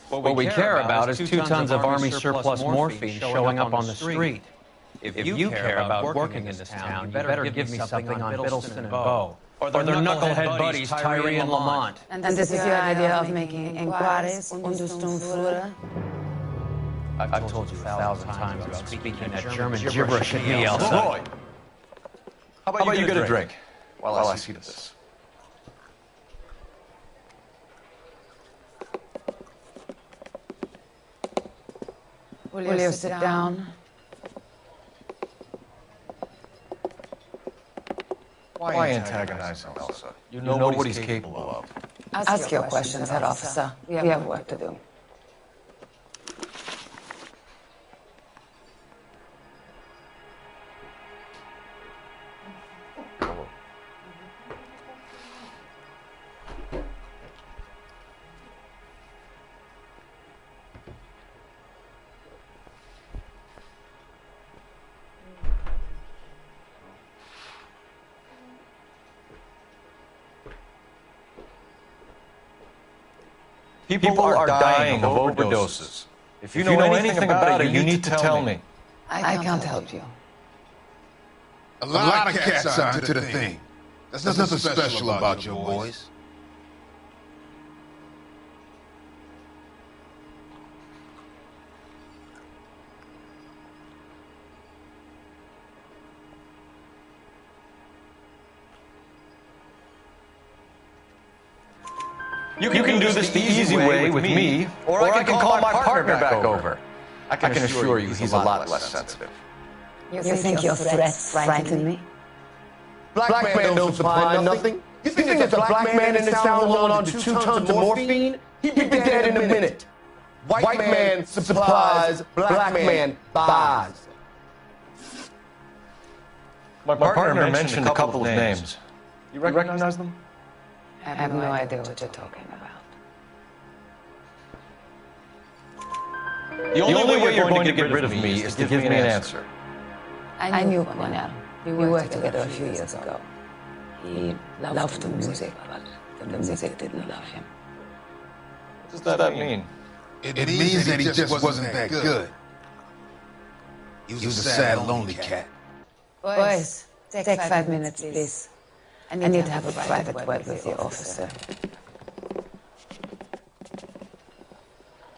What we care about is 2 tons of Army surplus morphine showing up on the street. If you care about working in this town, you better give me something on Biddleston and Bow. Or their knucklehead buddies, Tyree and Lamont. And this is your idea of making enquiries into Stonefuller? I've told you 1,000 times about speaking that German gibberish at me outside. Roy, how about you get a drink while I see to this? Will you sit down? Why antagonize him, Elsa? You know what he's capable of. Ask your questions, head officer. We have work to do. People are dying of overdoses. If you know anything about it, you need to tell me. I can't help you. A lot of cats are into the thing. There's nothing special about your boys. You can do this the easy way with me, or I can call my partner back over. I can assure you he's a lot less sensitive. You think your threats frighten me? Black man don't supply nothing. You think there's a black man in this town holding on to 2 tons of morphine? He'd be dead in a minute. White man supplies, black man buys. My partner mentioned a couple of names. You recognize them? I have no idea what you're talking about. The only way you're going to get rid of me is to give me an answer. I knew Cornell. We worked together a few years ago. He loved the music, but the music didn't love him. What does that mean? It means that he just wasn't that good. He was a sad, lonely cat. Boys, take 5 minutes, please. I need to have a private word with the officer.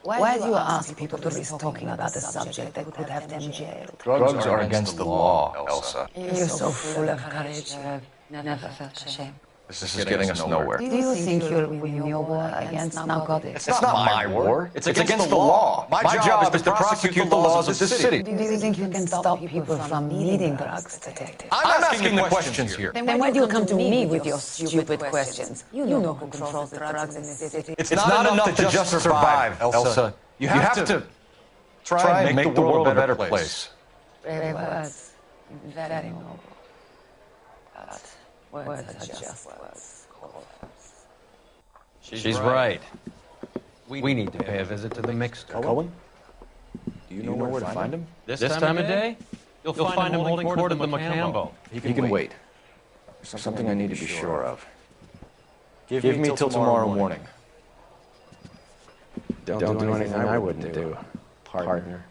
Why do you ask people to risk talking about a subject that could have them jailed? Drugs are against the law, Elsa. You're so full of courage. I've never felt ashamed. This is getting us nowhere. Do you think you'll win your war against narcotics? It's not my war. It's against the law. My job is to prosecute the laws of this city. Do you think you can stop people from needing drugs, detective? I'm asking the questions here. Then why do you come to me with your stupid questions? You know who controls the drugs in this city. It's not enough to just survive, Elsa. You have to try and make the world a better place. Brave words, very noble. But words are just words. She's right. We need to pay a visit to the mixer. Cohen? Do you know where to find him? This time of day? You'll find him holding court at the Macambo. He can wait. There's something I need to be sure of. Give me till tomorrow morning. Don't do anything I wouldn't do, partner.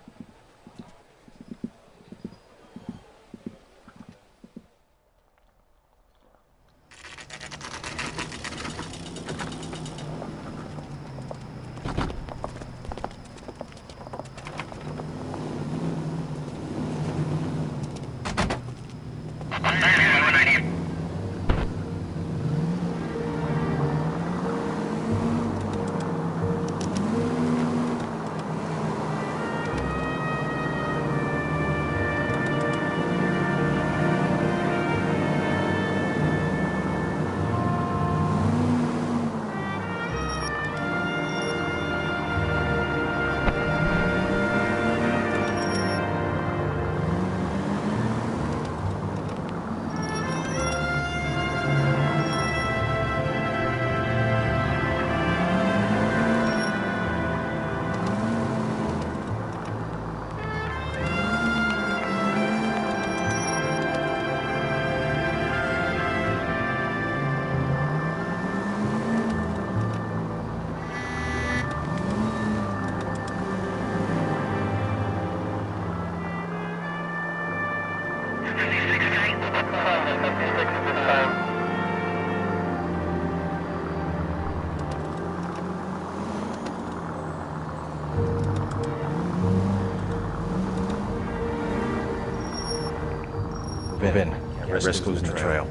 Vin, risk losing the trail.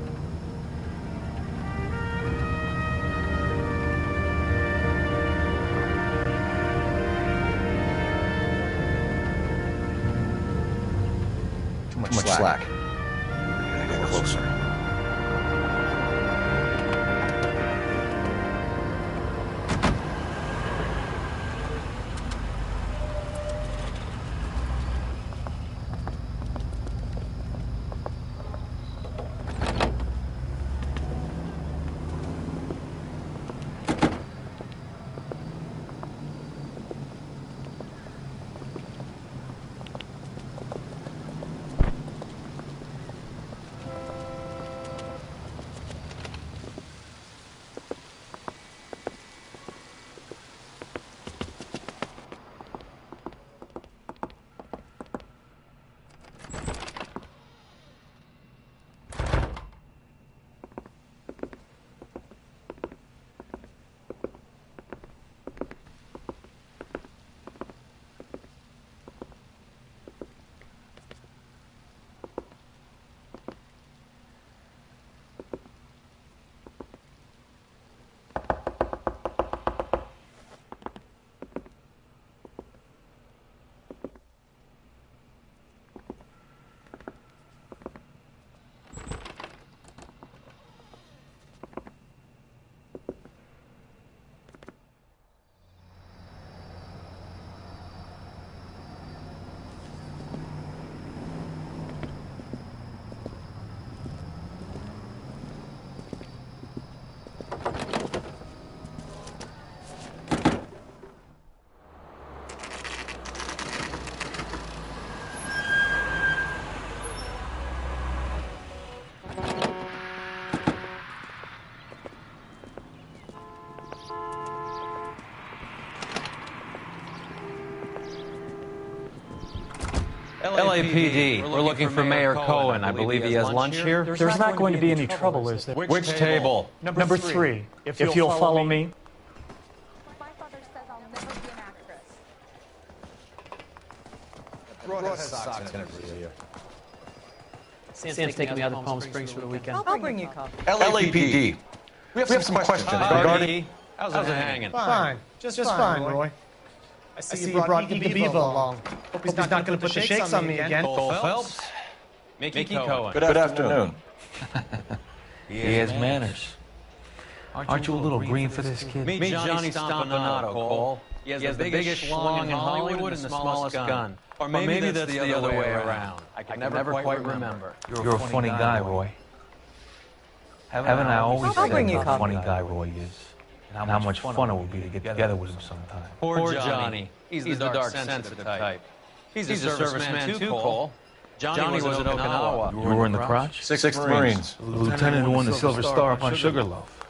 Too much slack. Gotta get closer. LAPD, we're looking for Mayor Cohen. I believe he has lunch here. There's not going to be any trouble, is there? Which table? Number 3. If you'll follow me. My father says I'll never be an actress. Sam's taking me out to Palm Springs for the weekend. I'll bring you coffee. LAPD. We have some questions regarding... How's it hanging? Fine. Just fine, Roy. I see you brought Ika Beaver along. Hope he's not going to put the shakes on me again. Cole Phelps? Mickey Cohen. Good afternoon. He has manners. Aren't you a little green for this kid? Meet Johnny Stompanato, Cole. He has the biggest schlong in Hollywood and the smallest gun. Or maybe that's the other way around. I can never quite remember. You're a funny guy, Roy. Haven't I always said how funny guy Roy is? And how much fun it would be to get together with him sometime. Poor Johnny. He's the dark, sensitive type. He's a serviceman too, Cole. Johnny was at Okinawa. You were in the crotch? 6th Marines. The lieutenant who won the Silver Star up on Sugarloaf.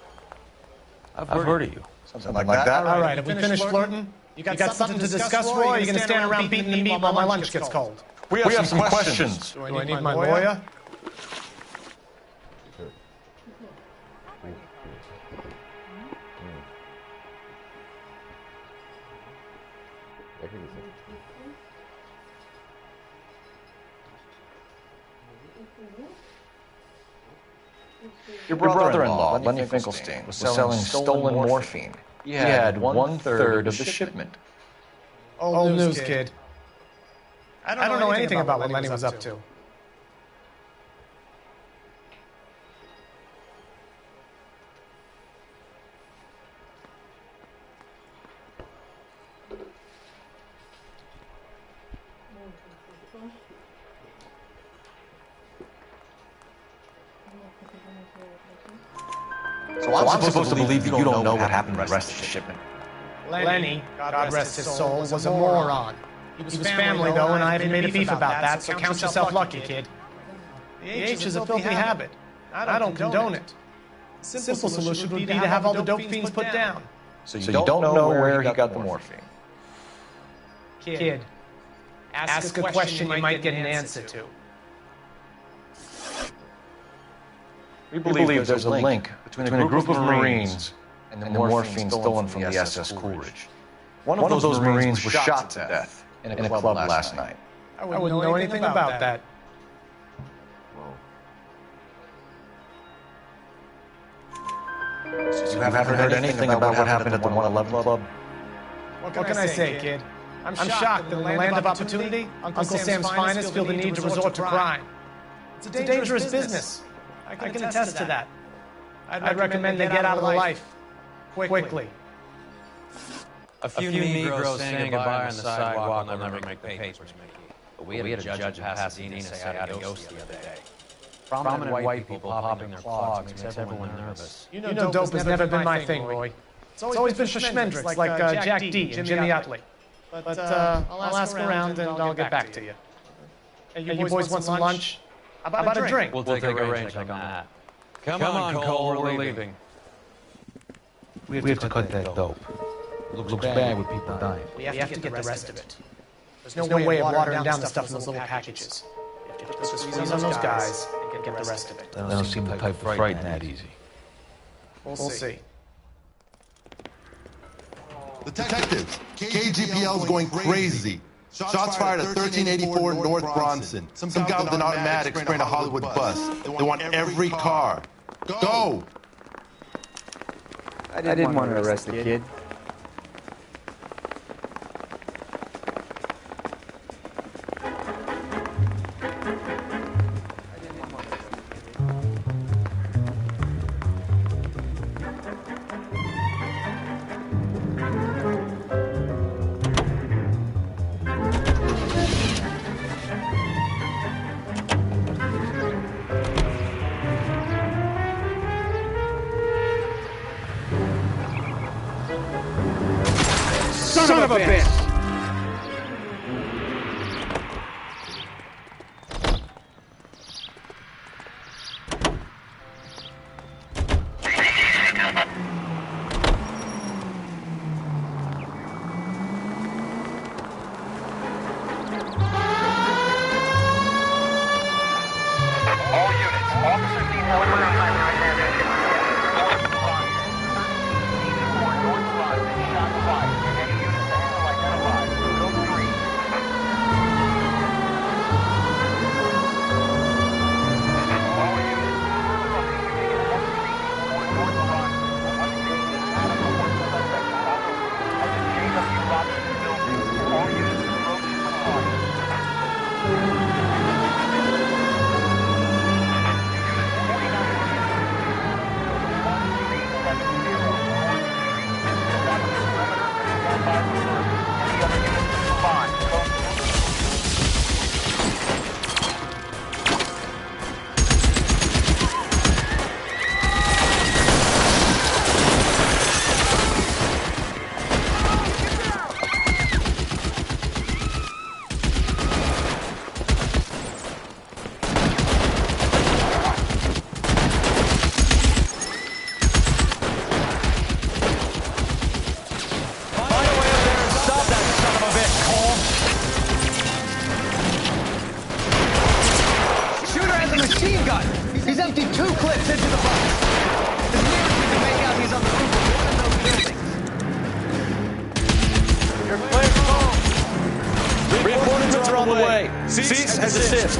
I've heard of you. Something like that? All right, have we finished flirting? You got something to discuss, Roy? Or are you going to stand around beating the meat while my lunch gets cold? We have some questions. Do I need my lawyer? Your brother-in-law, Lenny Finkelstein, was selling stolen morphine. He had 1/3 of the shipment. Old news, kid. I don't know anything about what Lenny was up to. So I'm supposed to believe that you don't know what happened to the rest of the shipment. Lenny, God rest his soul, was a moron. He was family, though, and I haven't made a beef about that, so count yourself lucky, kid. The H is a filthy habit. I don't condone it. The simple solution would be to have all the dope fiends put down. So you don't know where he got the morphine? Kid, ask a question you might get an answer to. We believe there's a link between a group of Marines and the morphine stolen from the SS Coolidge. One of those Marines was shot to death in a club last night. I wouldn't know anything about that. So you haven't heard anything about what happened at the 111 Club? What can I say, kid? I'm shocked that in the land of opportunity, Uncle Sam's finest feel the need to resort to crime. It's a dangerous business. I can attest to that. I'd recommend they get out of the life quickly. A few Negroes saying goodbye on the sidewalk will never make the papers, Mickey. But we had a judge in Pasadena say adios the other day. Prominent white people popping their clogs makes everyone nervous. You know dope has never been my thing, Roy. It's always been for schmendricks like Jack D and Jimmy Utley. But I'll ask around and I'll get back to you. Hey, you boys want some lunch? How about a drink? We'll take a range like on that. Come on, Cole, we're leaving. We have to cut that dope. Looks bad with people dying. We have to get the rest of it. There's no way of watering down the stuff in those little packages. Just squeeze on those guys and get the rest of it. They don't seem the type to frighten that easy. We'll see. Detectives, KGPL's going crazy. Shots fired at 1384 North Bronson. Some guy with an automatic spraying a Hollywood bus. They want every car. Go! I didn't want to arrest the kid. Son of a bitch! on the way. Cease and desist.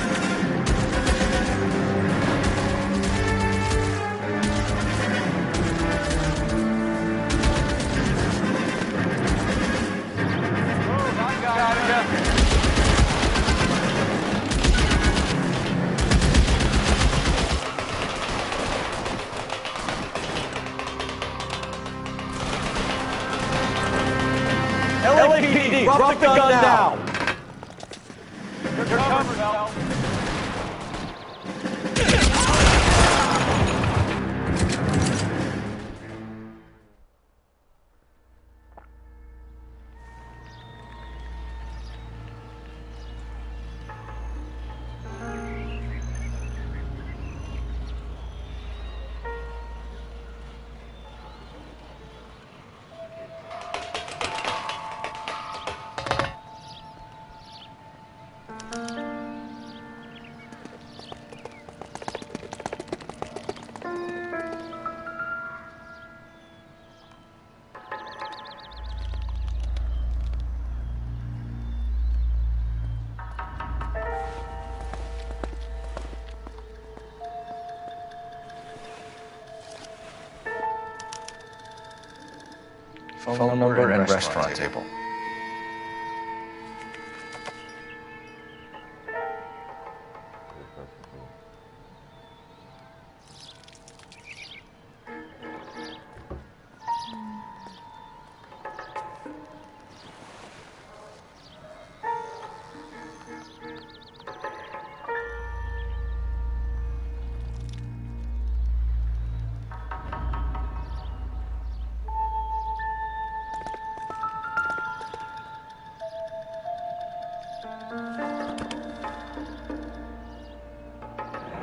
LAPD, drop the gun now. You're covered, Al. Phone number and restaurant table.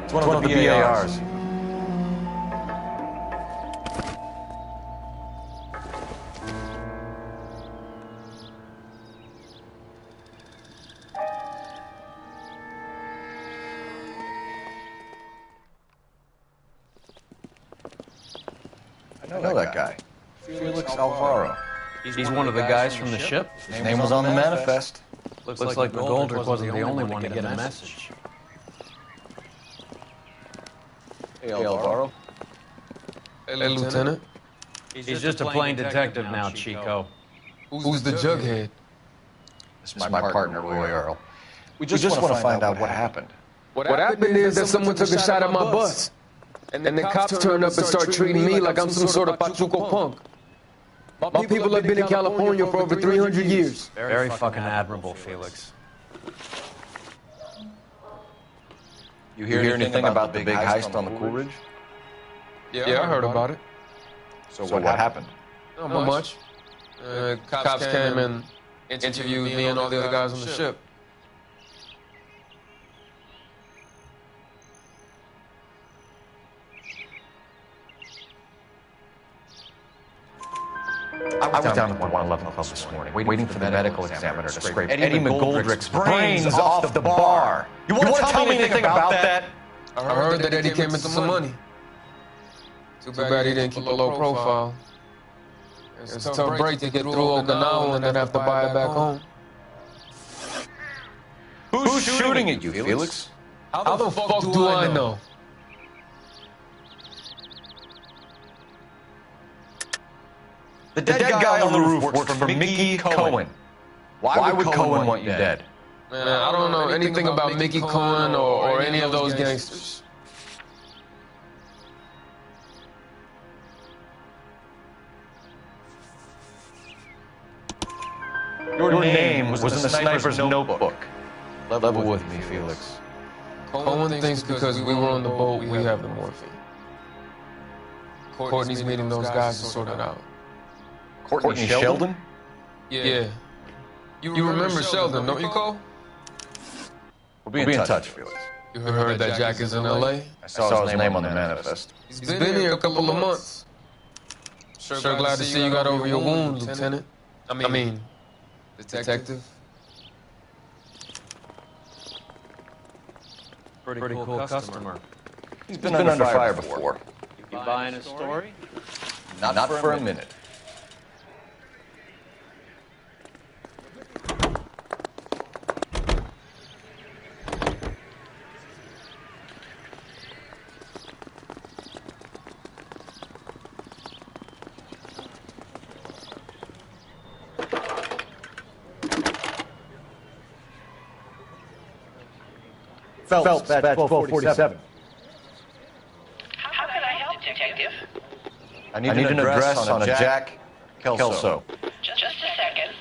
It's one of the BARs. I know that guy. Felix Alvaro. He's one of the guys from the ship? His name was on the manifest. Looks like McGoldrick wasn't the only one to get a message. Hey, Alvaro. Hey, Lieutenant. He's just a plain detective now, Chico. Who's the jughead? This is my partner, Roy Earl. We just want to find out what happened. What happened is that someone took a shot at my bus. And the cops turned up and started treating me like I'm some sort of Pachuco punk. My people have been in California for over 300 years. Very fucking admirable, Felix. You hear anything about the big heist on the Coolidge? Yeah, I heard about it. So what happened? Not much. Cops came and interviewed me and all the other guys on the ship. I was down at the 111 Club this morning, waiting for the medical examiner to scrape Eddie McGoldrick's brains off the bar. You want to tell me anything about that? I heard that Eddie came into some money. Too bad he didn't keep a low profile. It's a tough break to get through Okinawa and then have to buy it back home. Who's shooting at you, Felix? How the fuck do I know? The dead guy on the roof works for Mickey Cohen. Why would Cohen want you dead? Man, I don't know anything about Mickey Cohen or any of those gangsters. Your name was in the sniper's notebook. Level with me, Felix. Cohen thinks because we were on the boat, we have the morphine. Courtney's meeting those guys to sort it out. Courtney Sheldon? Yeah. You remember Sheldon, don't you, Cole? We'll be in touch, Felix. You heard that Jack is in L.A.? I saw his name on the manifest. He's been here a couple of months. Sure glad to see you got over your wound, Lieutenant. I mean, Detective. Pretty cool customer. He's been under fire before. You buying a story? Not for a minute. Phelps, badge 1247. How can I help, Detective? I need an address on a Jack Kelso. Just a second.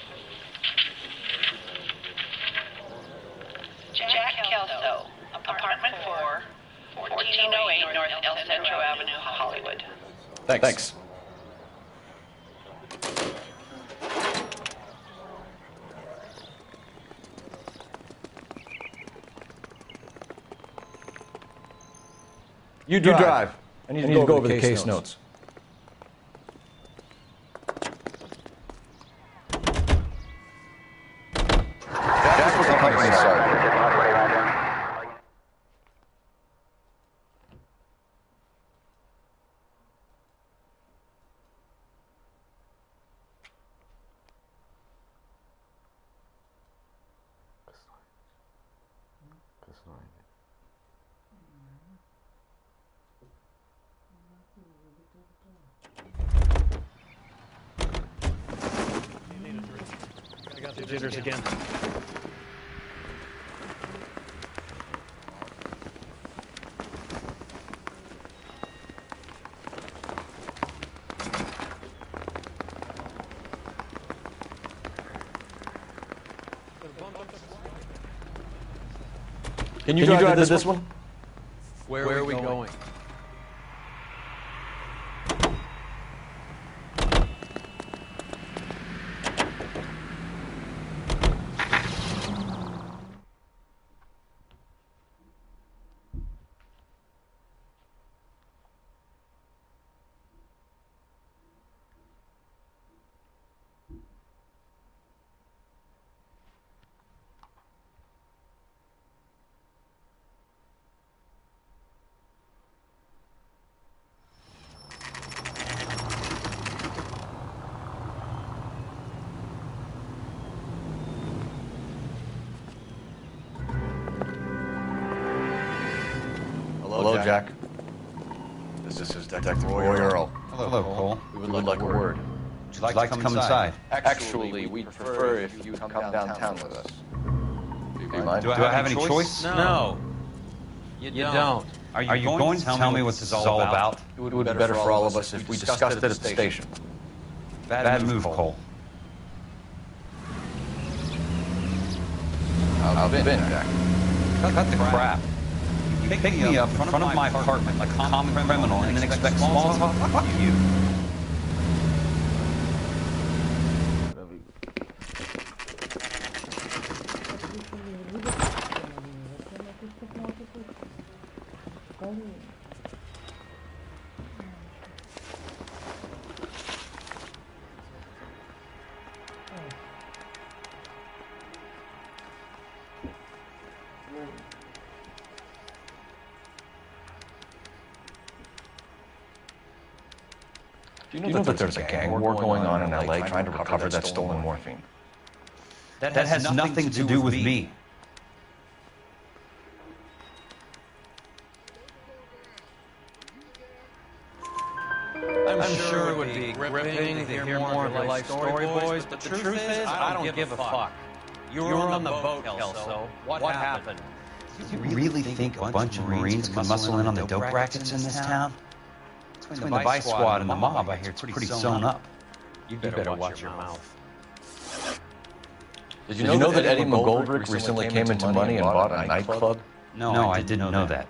Jack Kelso, apartment 4, 1408 North El Centro Avenue, Hollywood. Thanks. You drive. I need to go over the case notes. Jack was a company sergeant. I got the jitters again. Can you drive to this one? Where are we going? Hello, Jack. This is Detective Roy Earl. Hello, Cole. We would like a word. Would you like to come inside? Actually, we'd prefer if you come downtown with us. Do you mind? Do I have any choice? No. You don't. Are you going to tell me what this is all about? It would be better for all of us if we discussed it at the station. Bad move, Cole. How's it been, Jack? Cut the crap. You pick me up in front of my apartment like a common criminal and then expect small talk? Fuck you. Do you know that there's a gang war going on in L.A. trying to recover that stolen morphine? That has nothing to do with me. I'm sure it would be gripping to hear more of your life story, boys, but the truth is, I don't give a fuck. You were on the boat, Kelso. What happened? You really think a bunch of Marines can muscle in on the dope rackets in this town? Between the vice squad and the mob, I hear it's pretty sewn up. You better watch your mouth. Did you know that Eddie McGoldrick recently came into money and bought a nightclub? No, I didn't know that.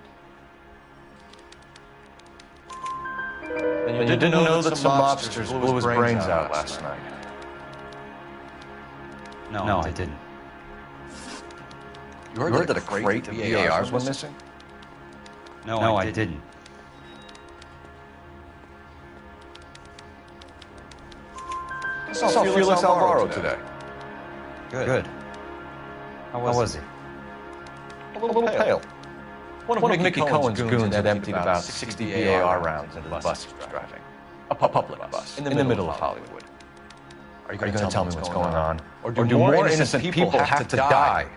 And you didn't know that some mobsters blew his brains out last night? No, I didn't. You heard that a crate of VARs went missing? No, I didn't. I saw Felix Alvaro today. Good. How was he? A little pale. One of Mickey Cohen's goons had emptied about 60 VAR rounds into the bus he was driving. A public bus in the middle of Hollywood. Are you going to tell me what's going on? Or do more innocent people have to die?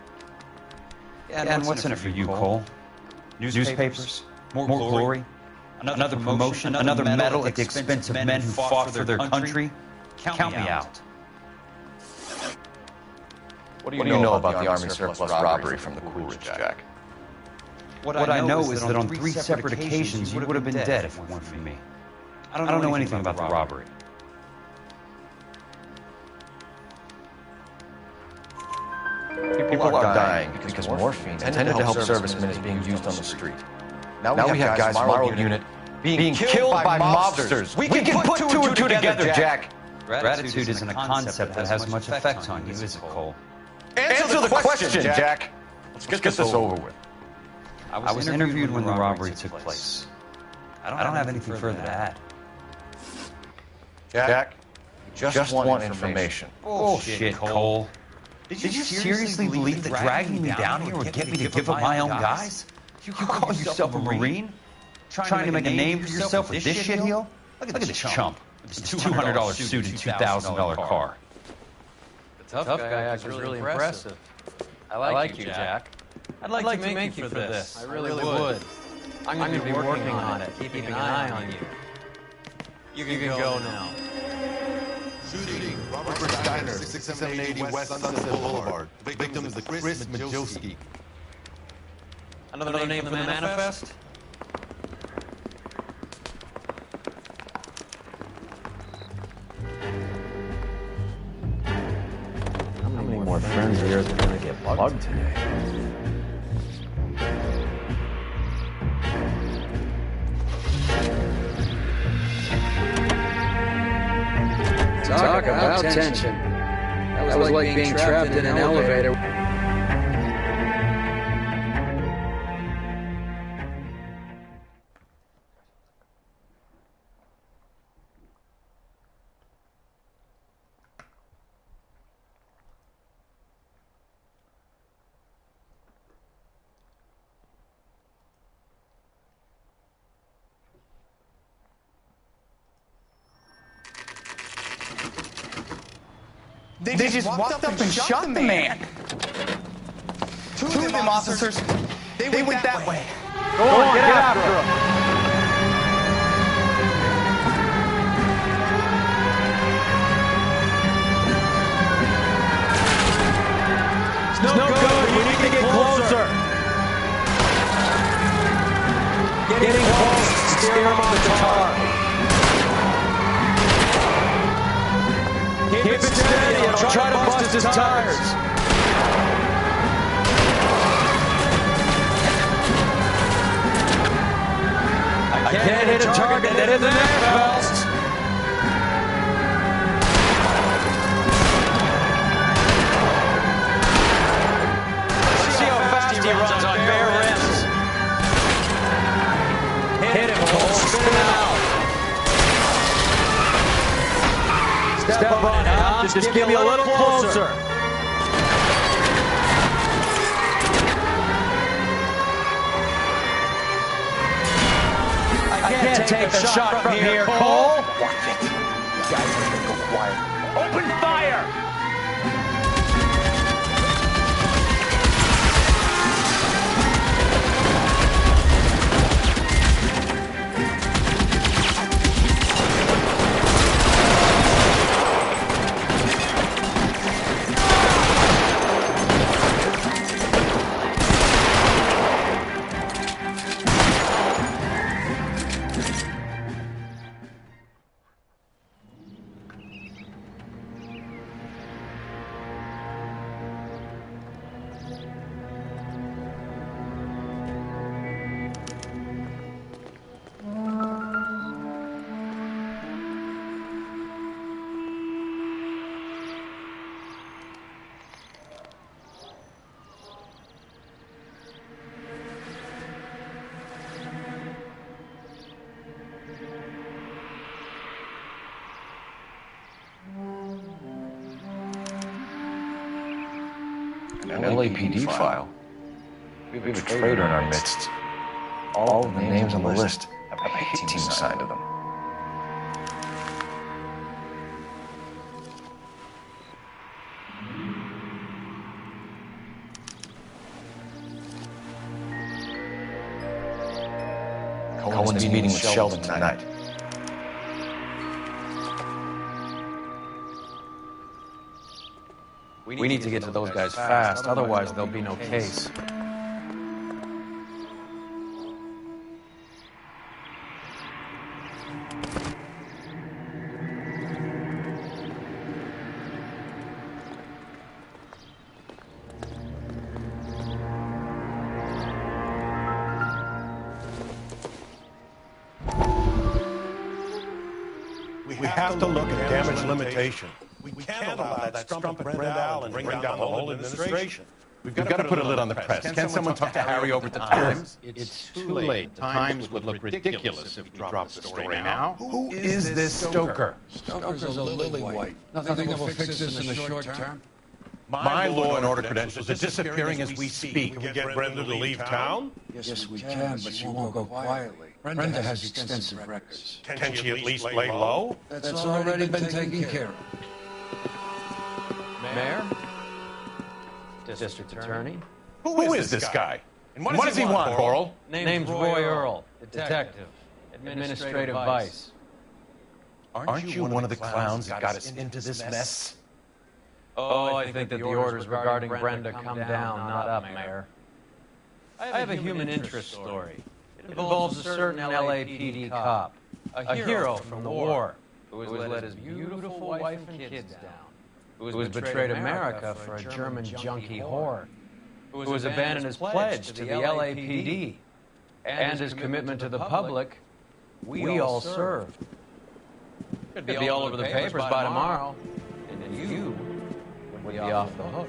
Yeah, and what's in it for you, Cole? Newspapers? More glory? Another promotion? Another medal at the expense of men who fought for their country? Count me out. What do you know about the Army surplus robbery from the Coolidge, Jack? What I know is that on 3 separate occasions you would have been dead if it weren't for me. I don't know anything about the robbery. People are dying because morphine intended to help servicemen is being used on the street. Now we have guys from our old unit being killed by mobsters. We can put two and two together, Jack. Gratitude isn't a concept that has much effect on you, is it, Cole? Answer the question, Jack. Let's get this over with. I was interviewed when the robbery took place. I don't have anything further to add. Jack, just want information. Bullshit, Cole. Did you seriously believe that dragging me down here would get me to give up my own guys? You call yourself a Marine? Trying to make a name for yourself with this shitheel? Look at this chump with his $200 suit and $2,000 car. The tough guy act was really impressive. I like you, Jack. I'd like to make you for this. I really would. I'm going to be working on it, keeping an eye on you. You can go now. Shooting, Robert Steiner, 6780 West Sunset Boulevard. The victim is the Chris Majowski. Another name for the manifest? How many more friends of yours are going to get plugged today? Talk about tension. That was like being trapped in an elevator. They just walked up and shot the man. Two of them officers, they went that way. Go on, get after him. It's no good. We need to get closer. Getting close. Steer him on the car. Keep it steady and I'll try to bust his tires. I can't hit a target that isn't there, fellas. Let's see how fast he runs on bare rims. Hit him, Cole. Spin him out. Step on it, huh? Just give me a little closer. I can't take a shot from here, Cole. Watch it. You guys are going to go quiet. Open fire! An LAPD file. We have a traitor in our midst. All of the names on the list have a hit team assigned to them. Cohen's meeting with Sheldon tonight. We need to get to those guys fast, otherwise there'll be no case. have to look at damage limitation. We can't allow that strumpet Brenda Allen bring down the whole administration. We've got to put a lid on the press. Can someone talk to Harry over at the Times? It's too late. The Times would look ridiculous if we dropped the story now. Who is this Stoker? Stoker's a lily white. Nothing will fix this in the short term. My law and order credentials are disappearing as we speak. Can we get Brenda to leave town? Yes, we can, but she won't go quietly. Brenda has extensive records. Can she at least lay low? That's already been taken care of. Mayor? District Attorney? Who is this guy? And what does he want, Coral? Name's Roy Earl, detective, administrative vice. Aren't you one of the clowns that got us into this mess? Oh, I think that the orders regarding Brenda come down, not up, Mayor. I have a human interest story. It involves a certain LAPD cop, a hero from the war, who has let his beautiful wife and kids down, who has betrayed America for a German junkie whore, who has abandoned his pledge to the LAPD, and his commitment to the public. We all served. Could be all over the papers by tomorrow, and you would be off the hook.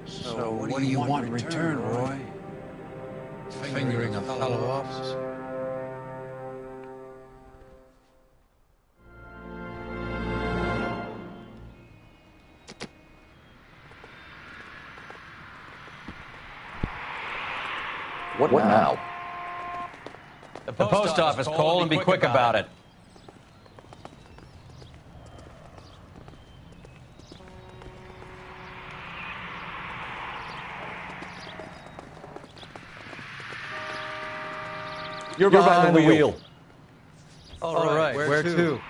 So what do you want in return, Roy? Fingering a fellow officer? What now? The post office, Cole, and be quick about it. You're behind the wheel. All right, where to?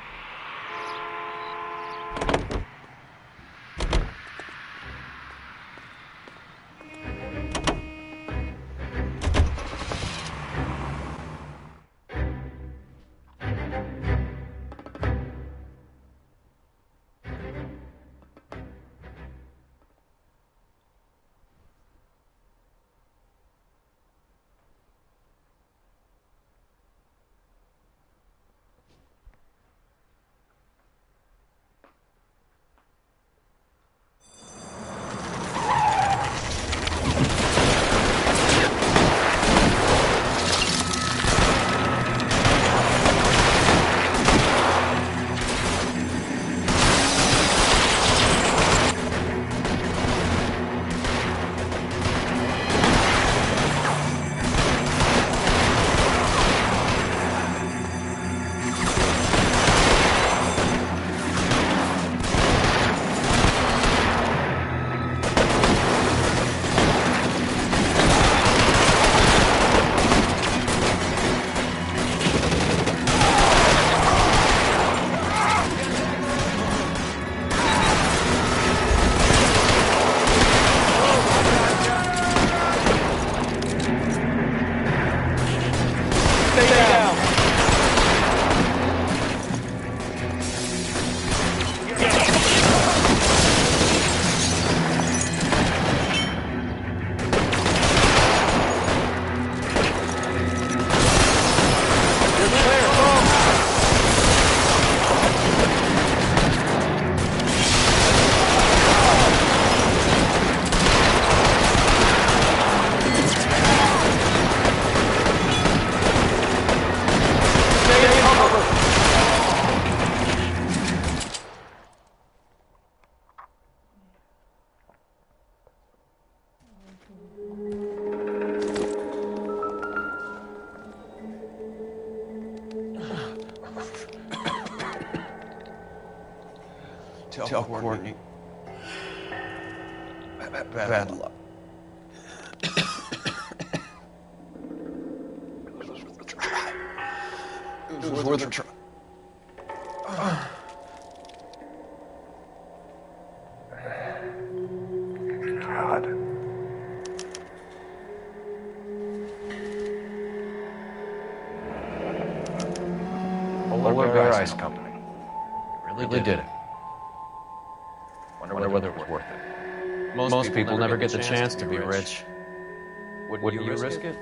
Tell Courtney. Bad luck. It was worth a try. God. Polar Bear Ice Company. Really did it. Wonder whether it was worth it. Most people never get the chance to be rich. Would you risk it?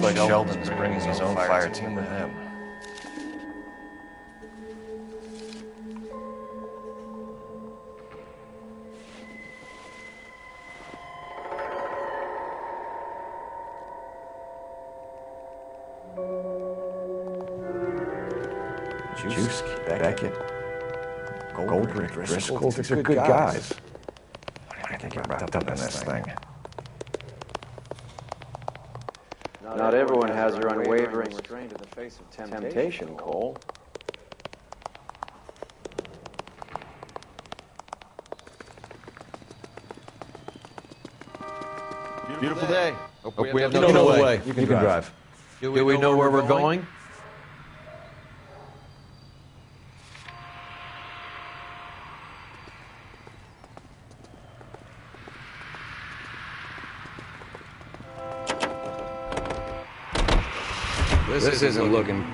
Looks like Sheldon is bringing his own fire team with him. Juski, Beckett, Goldrick, Driscoll, these are good guys. Why do they get wrapped up in this thing? Not everyone has your unwavering strength in the face of temptation, Cole. Beautiful day. Hope we have no way. You can drive. Do we know where we're going? This isn't looking...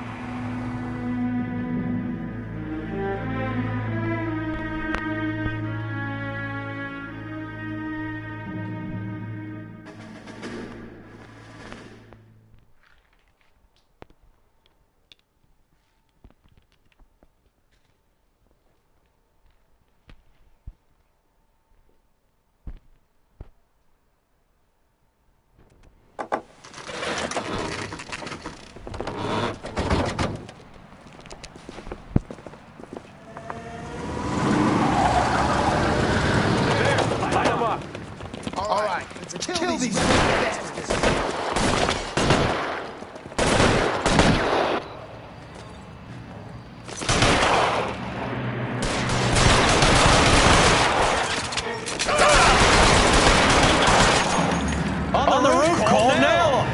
Kill these bastards! On the roof, Cole, nail him!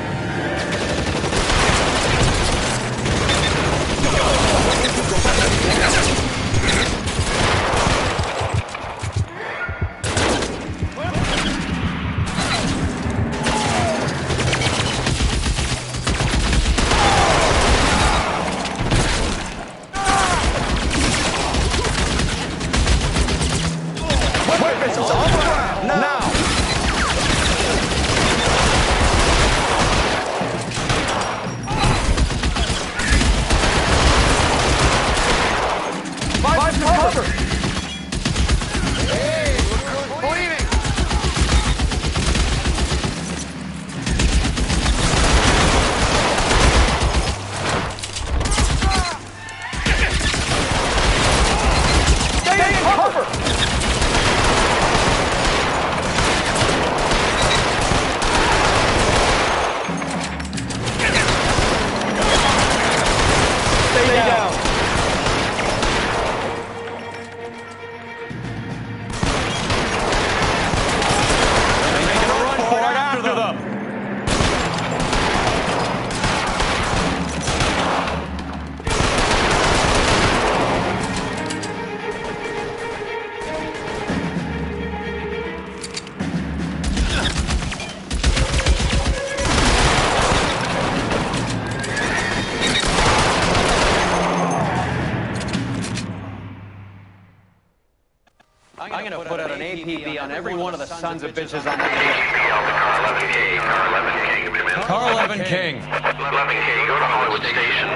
I'm gonna put out an APB on every one of the sons of bitches on the Car 11 King. 11K, go to Hollywood Station.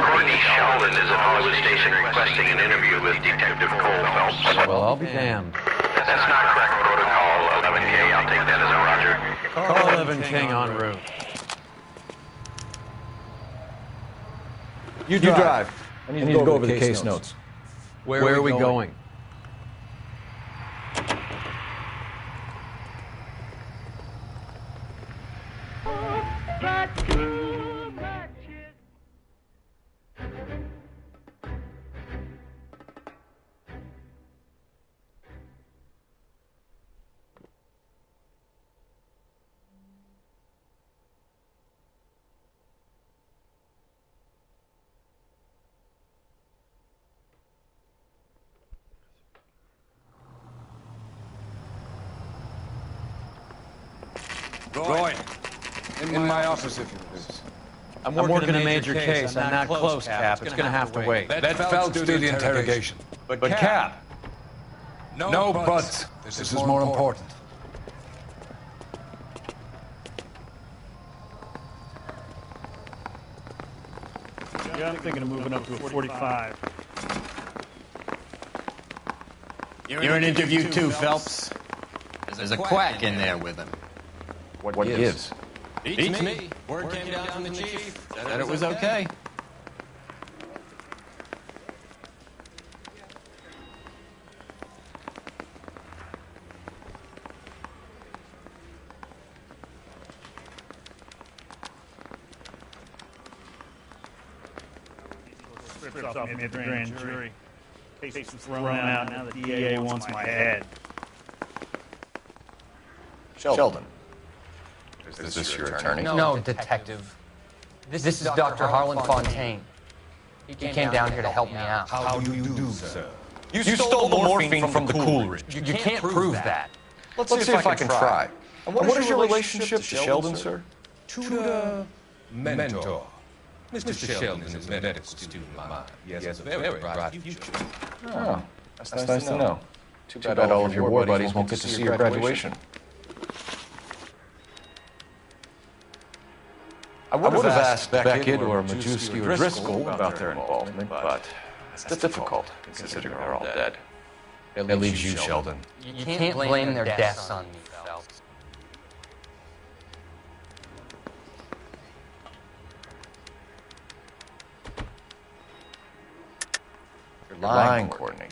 Courtney Sheldon is at Hollywood Station requesting an interview with Detective Cole Phelps. Well, I'll be damned. That's not correct protocol, 11K. I'll take that as a roger. Car 11 King en route. You drive. I need to go over the case notes. Where are we going? Roy, in my office, if you please. I'm working a major case. I'm not close, Cap. It's gonna have to wait. Let Phelps do the interrogation. But Cap! No buts. This is more important. Yeah, I'm thinking of moving up to a 45. You're in interview too, Phelps. There's a quack in there with him. What gives? Beats me. Word came down from the chief that it was okay. Off me at the grand jury. Case was thrown out. Now the DA wants my head. Sheldon. Is this your attorney? No, detective. This is Dr. Harlan Fontaine. He came down here to help me out. How do you do, sir? You stole the morphine from the Coolidge. You can't prove that. Let's see if I can try. And what is your relationship to Sheldon, sir? Tutor, mentor. Mr. Sheldon is a medical student of mine. He has a very bright future. Oh, that's nice to know. Too bad all of your war buddies won't get to see your graduation. I would have asked Beckett or Majewski or Driscoll about their involvement, but it's difficult, considering they're all dead. It leaves you, Sheldon. You can't blame their deaths on me, Phelps. You're lying, Courtney.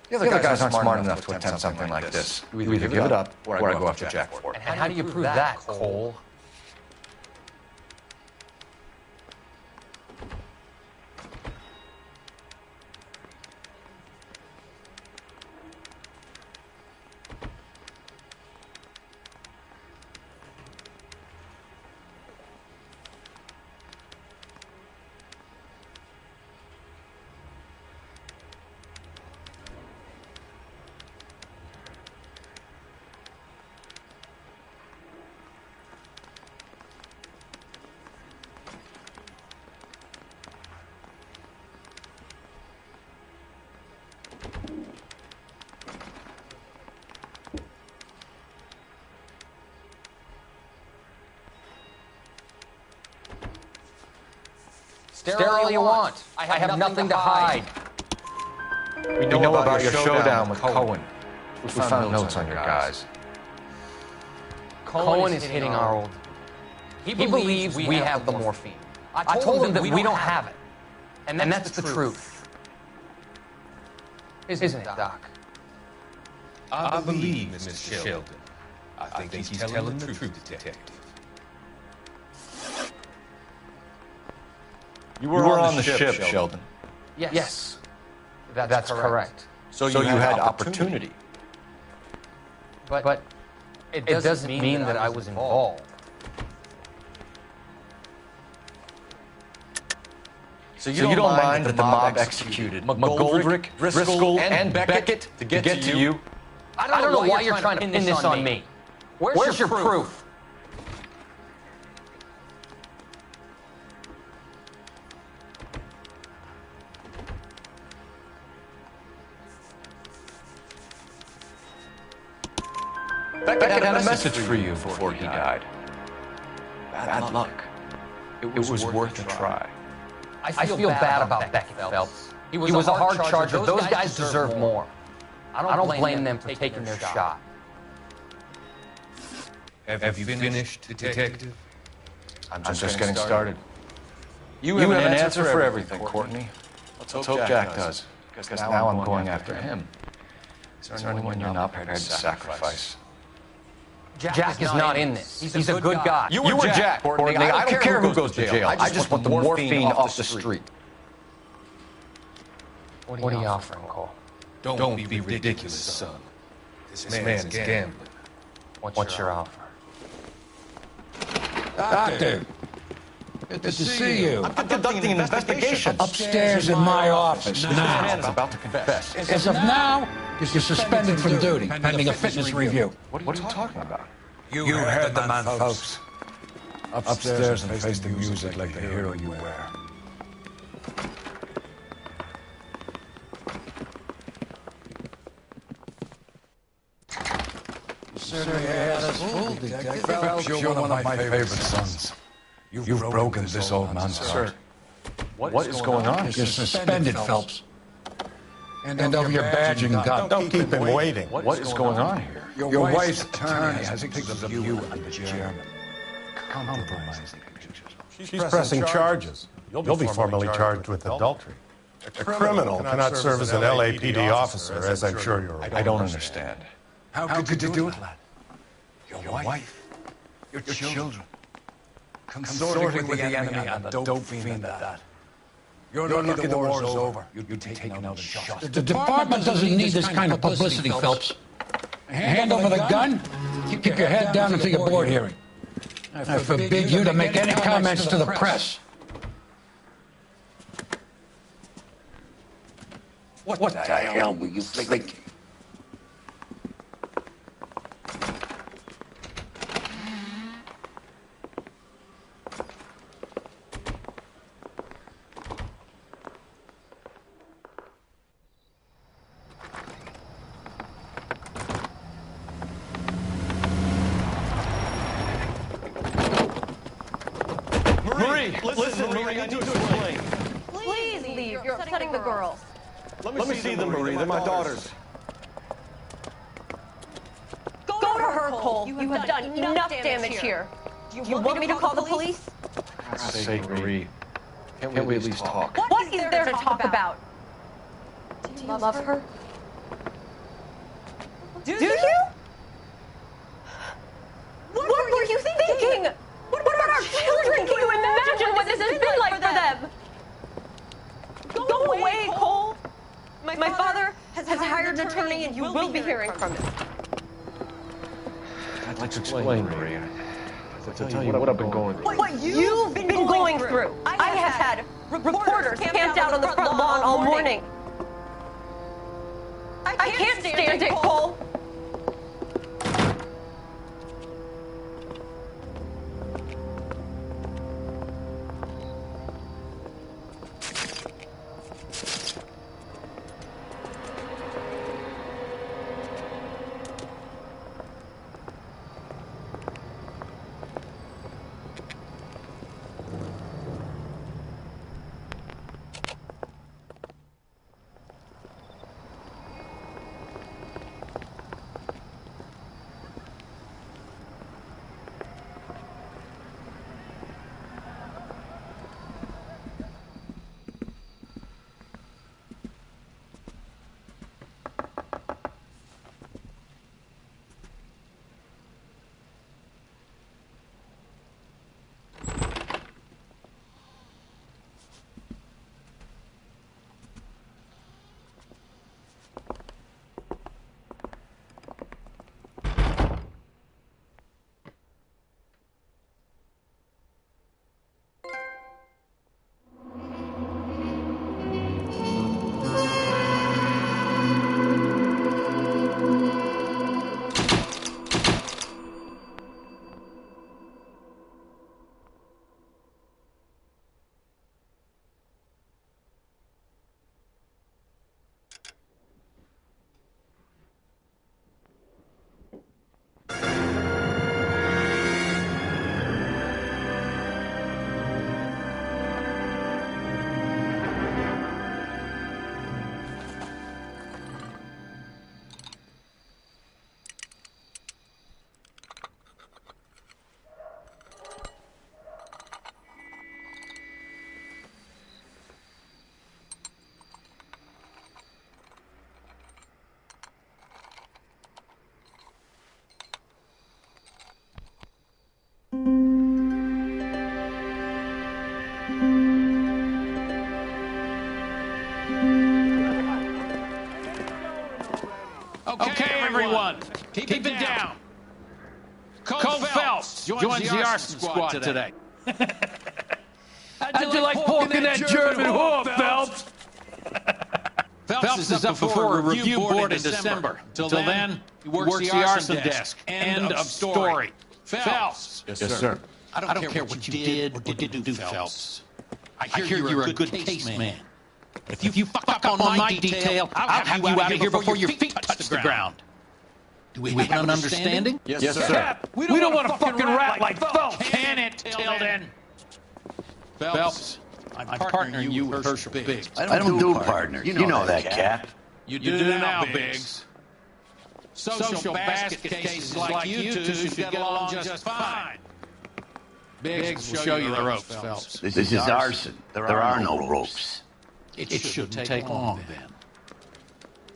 The other guys aren't smart enough to attempt something like this. You either give it up, or I go after Jack for it. And how do you prove that, Cole? Stare all you want. I have nothing to hide. We know about your showdown with Cohen. We found notes on your guys. Cohen is hitting our old. He believes we have the morphine. I told him that we don't have it. And that's the truth. Isn't it, Doc? I believe Mr. Sheldon. I think he's telling the truth, detective. You were on the ship, Sheldon. Yes. That's correct. So you had opportunity. But it doesn't mean that I was involved. So you don't mind that the mob executed McGoldrick, Driscoll, and Beckett to get to you? I don't know why you're trying to pin this on me. Where's your proof? Beckett had a message for you before he died. Bad luck. It was worth a try. I feel bad about Beckett, Phelps. He was a hard charger. Those guys deserve more. I don't blame them for taking their shot. Have you finished, detective? I'm just getting started. You have an answer for everything, Courtney. Let's hope Jack does. Because now I'm going after him. Is there anyone you're not prepared to sacrifice? Jack is not in this. He's a good guy. You were Jack, Courtney. I don't care who goes to jail. I just want the morphine off the street. What are you offering, Cole? Don't be ridiculous, son. This man's gambling. What's your offer? Doctor, good to see you. I'm conducting an investigation. Upstairs in my office This man is now. about to confess. As of now, you're suspended from duty, pending a fitness review. What are you talking about? You heard the man, folks. Upstairs and face the music like the hero you were. Certainly had us fooled, Detective. Phelps, you're one of my favorite sons. You've broken this old man's heart. What is going on? You're suspended, Phelps. And over your badge and gun. Don't keep him waiting. What is going on here? Your wife's attorney has pictures of you and the German. Compromising pictures. She's pressing charges. You'll be formally charged with adultery. A criminal cannot serve as an LAPD officer, as I'm sure you're aware. I don't understand. How could you do it, lad? Your wife, your children, consorting with the enemy and the dope fiend at that. You're lucky the war's over. You'd take another shot. The department doesn't need this kind of publicity, Phelps. Hand over the gun, keep your head down until your board hearing. I forbid you to make any comments to the press. What the hell were you thinking? Listen, Marie, I need to explain. Please leave. You're upsetting the girls. Let me see them, Marie. They're my daughters. Go to her, Cole. You have done enough damage here. Do you want me to call the police? For God's sake, Marie. Can't we at least talk? What is there to talk about? Do you love her? Do you? What were you thinking? What about our children? Can you imagine what this has been like for them? Go away, Cole. My father has hired an attorney, and you will be hearing from him. I'd like to explain, Marie. To tell you what I've been going through. What you've been going through. I have had reporters camped out on the front lawn all morning. I can't stand it, Cole. Okay, everyone, keep it down. Cole Phelps joins the arson squad today. How'd you like poking that German whore, Phelps? Phelps is up before a review board in December. Until then, he works the arson desk. End of story. Phelps. Yes, sir. I don't care what you did or didn't do, Phelps. I hear you're a good case man. If you fuck up on my detail, I'll have you out of here before your feet touch the ground. Do we have an understanding? Yes, sir. We don't want a fucking rat like Phelps. Can it, Tilden? Phelps, I'm partnering you with Herschel Biggs. I don't do partners. You know that, Cap. You do now, Biggs. Social basket cases like you two should get along just fine. Biggs will show you the ropes, Phelps. This is arson. There are no ropes. It shouldn't take long, then.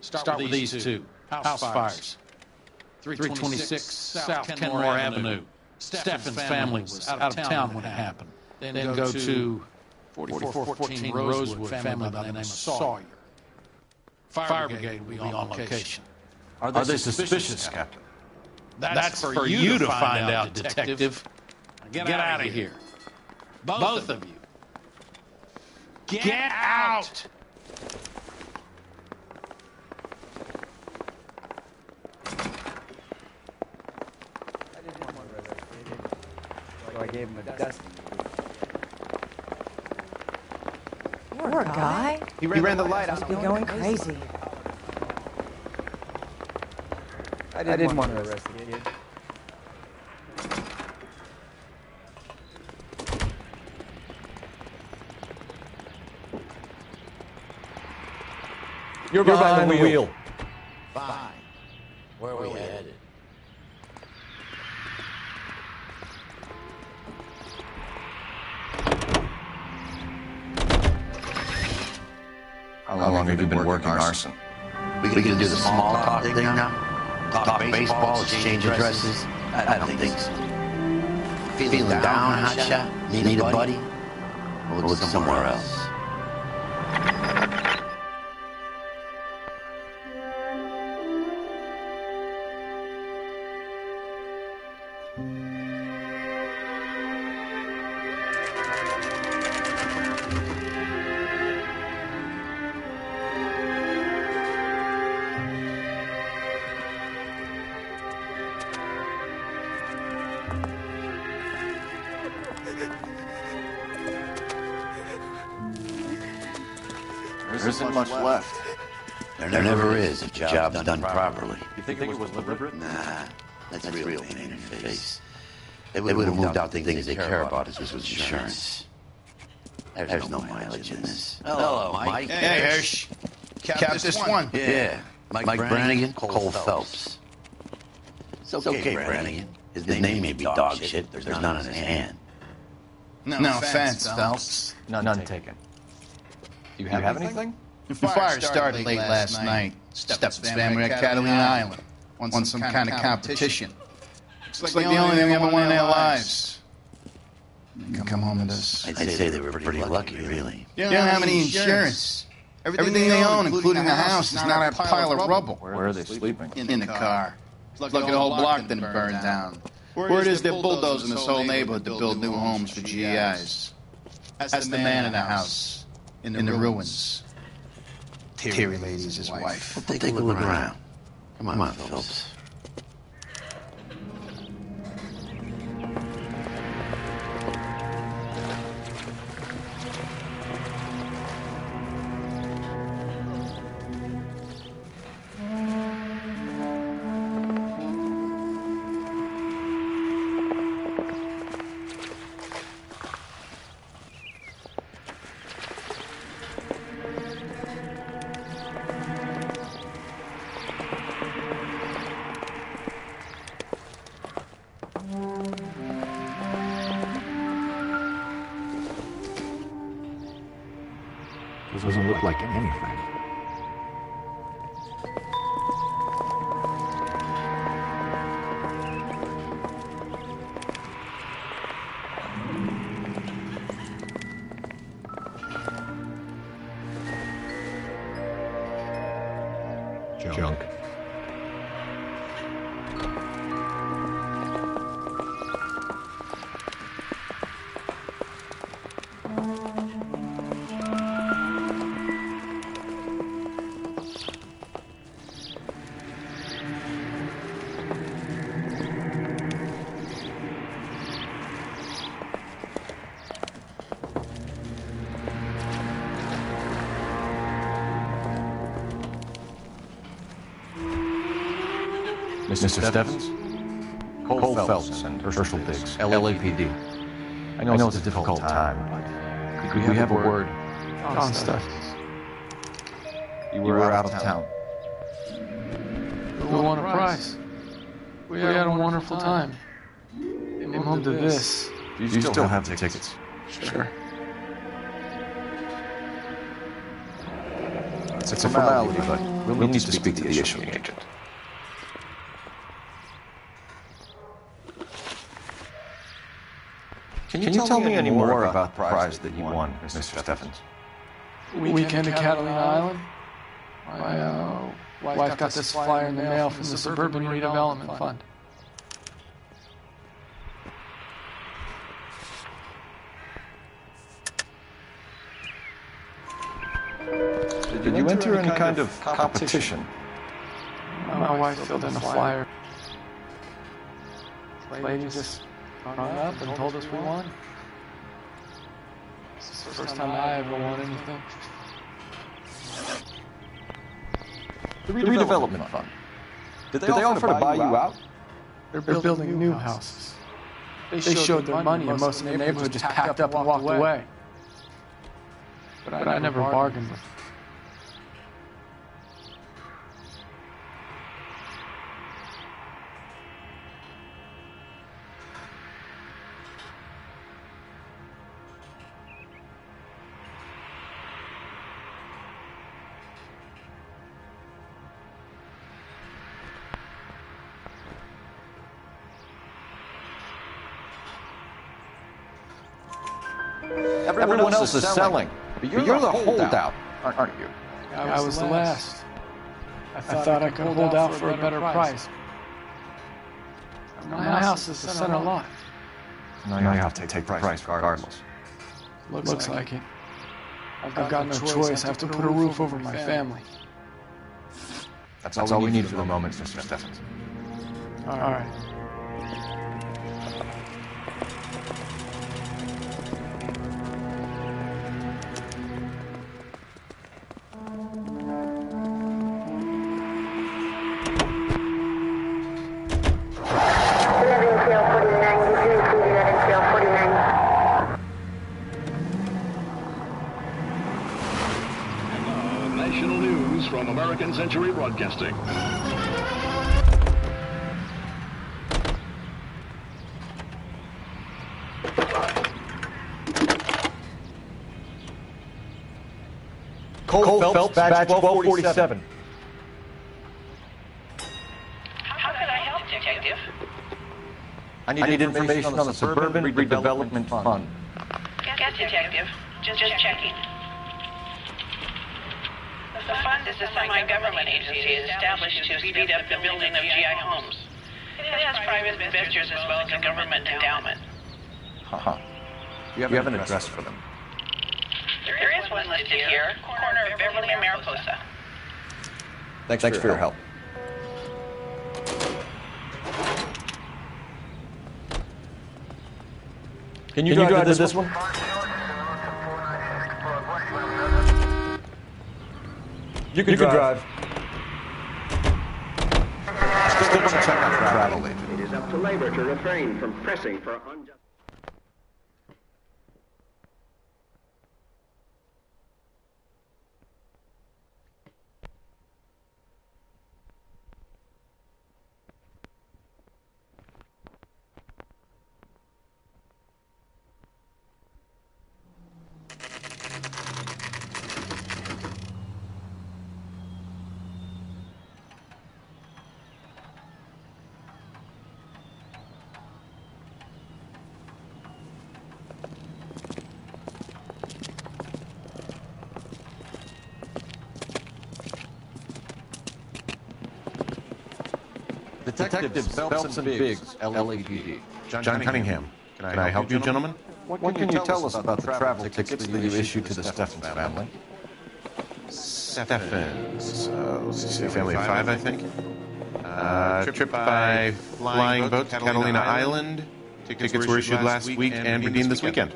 Start with these two. House fires. 326 South Kenmore Avenue. Steffen's family was out of town when it happened. Then go to 4414 Rosewood, family by the name of Sawyer. Fire brigade will be on location. Are they suspicious, Captain? That's for you to find out, Detective. Get out of here. Both of you. Get out! So I gave him a dusting. Poor guy. He ran the light. Must be going crazy. I didn't want to arrest the kid. You're behind the wheel. Fine. Where are we headed? How long have you been working arson? We can do the small talk thing now? Talk baseball, exchange addresses? I don't think so. Feeling down, hotshot? Need a buddy? We'll look somewhere else. There isn't much left. There never is if the job's done properly. You think it was deliberate? Nah, that's a real pain in the face. They would have moved out the things they care about if this was insurance. There's no mileage in this. Hello, Mike. Hey, Hirsch. Cap this one. Yeah, Mike Brannigan, Cole Phelps. It's okay, Brannigan. His name may be dog shit. There's none in his hand. No offense, Phelps. None taken. Do you have anything? The fire started late last night. Stepp's family at Catalina Island. Won some kind of competition. Looks like the only thing they ever won in their lives. Come home with us. I'd say they were pretty lucky, really. You don't have any insurance. Everything they own, including the house, is not a pile of rubble. Where are they sleeping? In the car. Look at the whole block didn't burn down. Word is they're bulldozing this whole neighborhood to build new homes for GIs. That's the man in the house, in the ruins. Terry Lady's his wife. Well, take a look around. Come on, Phelps. This doesn't look like anything. Junk. Mr. Steffens? Cole Phelps and Herschel Biggs, LAPD. I know it's a difficult time, but Could we have a word? On stuff. You were out of town. We won a prize. We had a wonderful time. Came home to this. Do you still have the tickets? Sure. It's a formality, but we'll need to speak to the issuing agent. Can you tell me any more about the prize that you won, Mr. Stephens? Weekend at Catalina Island. My wife got this flyer in the mail from the Suburban Redevelopment Fund. Did you enter any kind of competition? My wife filled in a flyer. Lady just hung up and told us we won. This is the first time I ever won anything. The Redevelopment Fund. Did they offer to buy you out? They're building new houses. They showed their money and most of the neighborhood just packed up and walked away. But I never bargained with them. Everyone else is selling. But you're the holdout, aren't you? I was the last. I thought I could hold out for a better price. My house is the center lot. No, you have to take the price regardless. Looks like it. I've got no choice. I have to put a roof over my family. That's all we need for the moment, Mr. Stephens. All right. National news from American Century Broadcasting. Cole Phelps, badge 1247. How can I help, Detective? I need information on the Suburban Redevelopment Fund. Yes, Detective. Just checking. The fund is a semi-government agency established to speed up the building of GI homes. It has private investors as well as a government endowment. You have an address for them. There is one listed here, corner of Beverly and Mariposa. Thanks for your help. Can you drive to this one? You can drive. Still want to check out travel agent. It is up to labor to refrain from pressing for unjust... Detectives Phelps and Biggs, LAPD. John Cunningham. Can I help you, gentlemen? What can you tell us about the travel tickets that you issued to the Stephens family? Stephens. Let's see, family of five, I think. Trip by flying boat to Catalina Island. Tickets were issued last week and redeemed this weekend.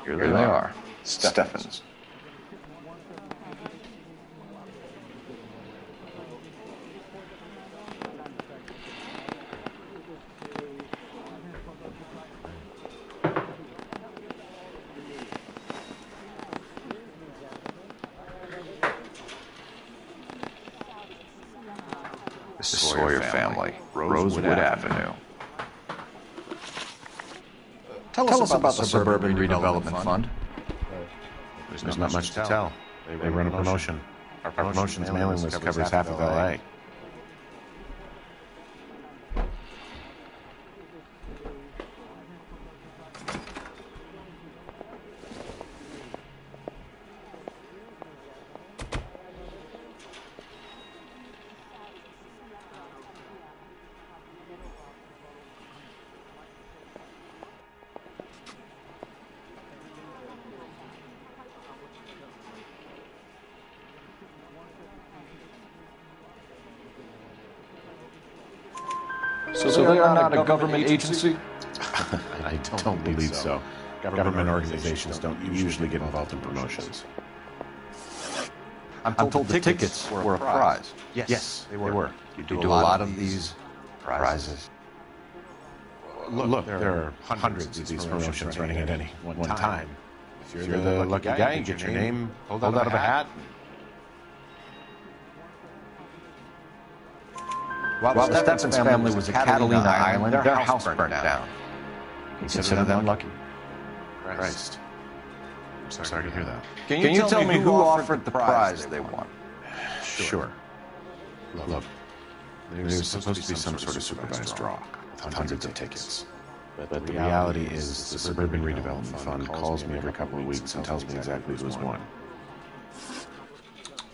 Here they are. Stephens. The Sawyer family, Rosewood Avenue. Tell us about the Suburban Redevelopment Fund. There's not much to tell. They run a promotion. Our promotion's mailing list covers half of L.A. So they are not a government agency? I don't believe so. Government organizations don't usually get involved in promotions. I'm told the tickets were a prize. Yes, they were. You do a lot of these prizes. Look, there are hundreds of these promotions running at any one time. If you're the lucky guy, you get your name pulled out of a hat. While the Stephens family was at Catalina Island, their house burned down. Consider them lucky. Christ. I'm sorry to hear that. Can you tell me who offered the prize they won? Sure. Look, there's supposed to be some sort of supervised draw with hundreds of tickets. But the reality is the Suburban Redevelopment Fund calls me every couple of weeks and tells me exactly who's won.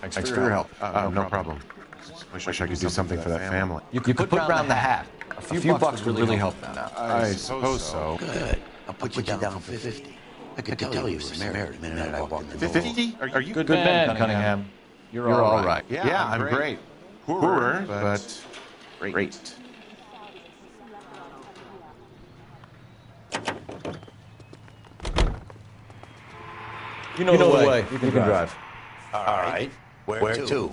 Thanks for your help. No problem. Wish I could do something for that family. You could put around the hat. A few bucks would really help them out. I suppose so. Good. I'll put you down for 50. I could tell you were married the minute I walked in the door. 50? Are you Good man, Cunningham. You're all right. Yeah, I'm great. Poorer, but great. You know the way. You can drive. All right. Where to?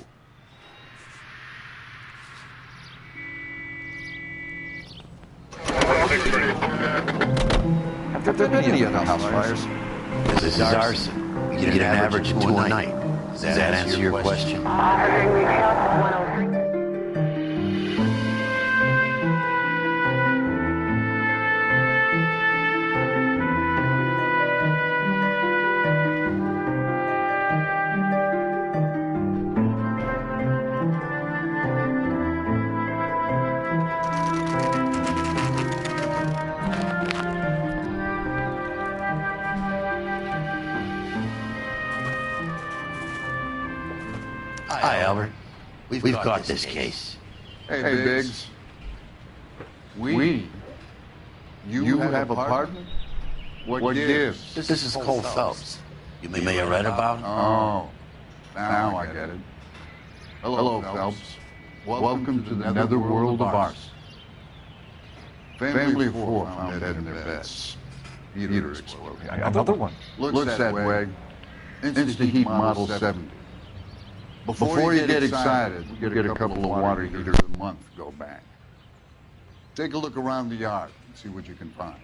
Have there been any other house fires? This is arson. We get an average of 2 a night. Does that answer your question? Hi, Albert. We've got this case. Hey, Biggs. We? You have a partner? What gives? This is Cole Phelps. You may have read about him? Oh, now I get it. Hello, Phelps. Welcome to the netherworld of ours. Family of 4 found dead in their beds. Heater exploded. Another one. Looks that way. Instant heat model 70. Before you get excited, we get a couple of water heaters a month go bang. Take a look around the yard and see what you can find.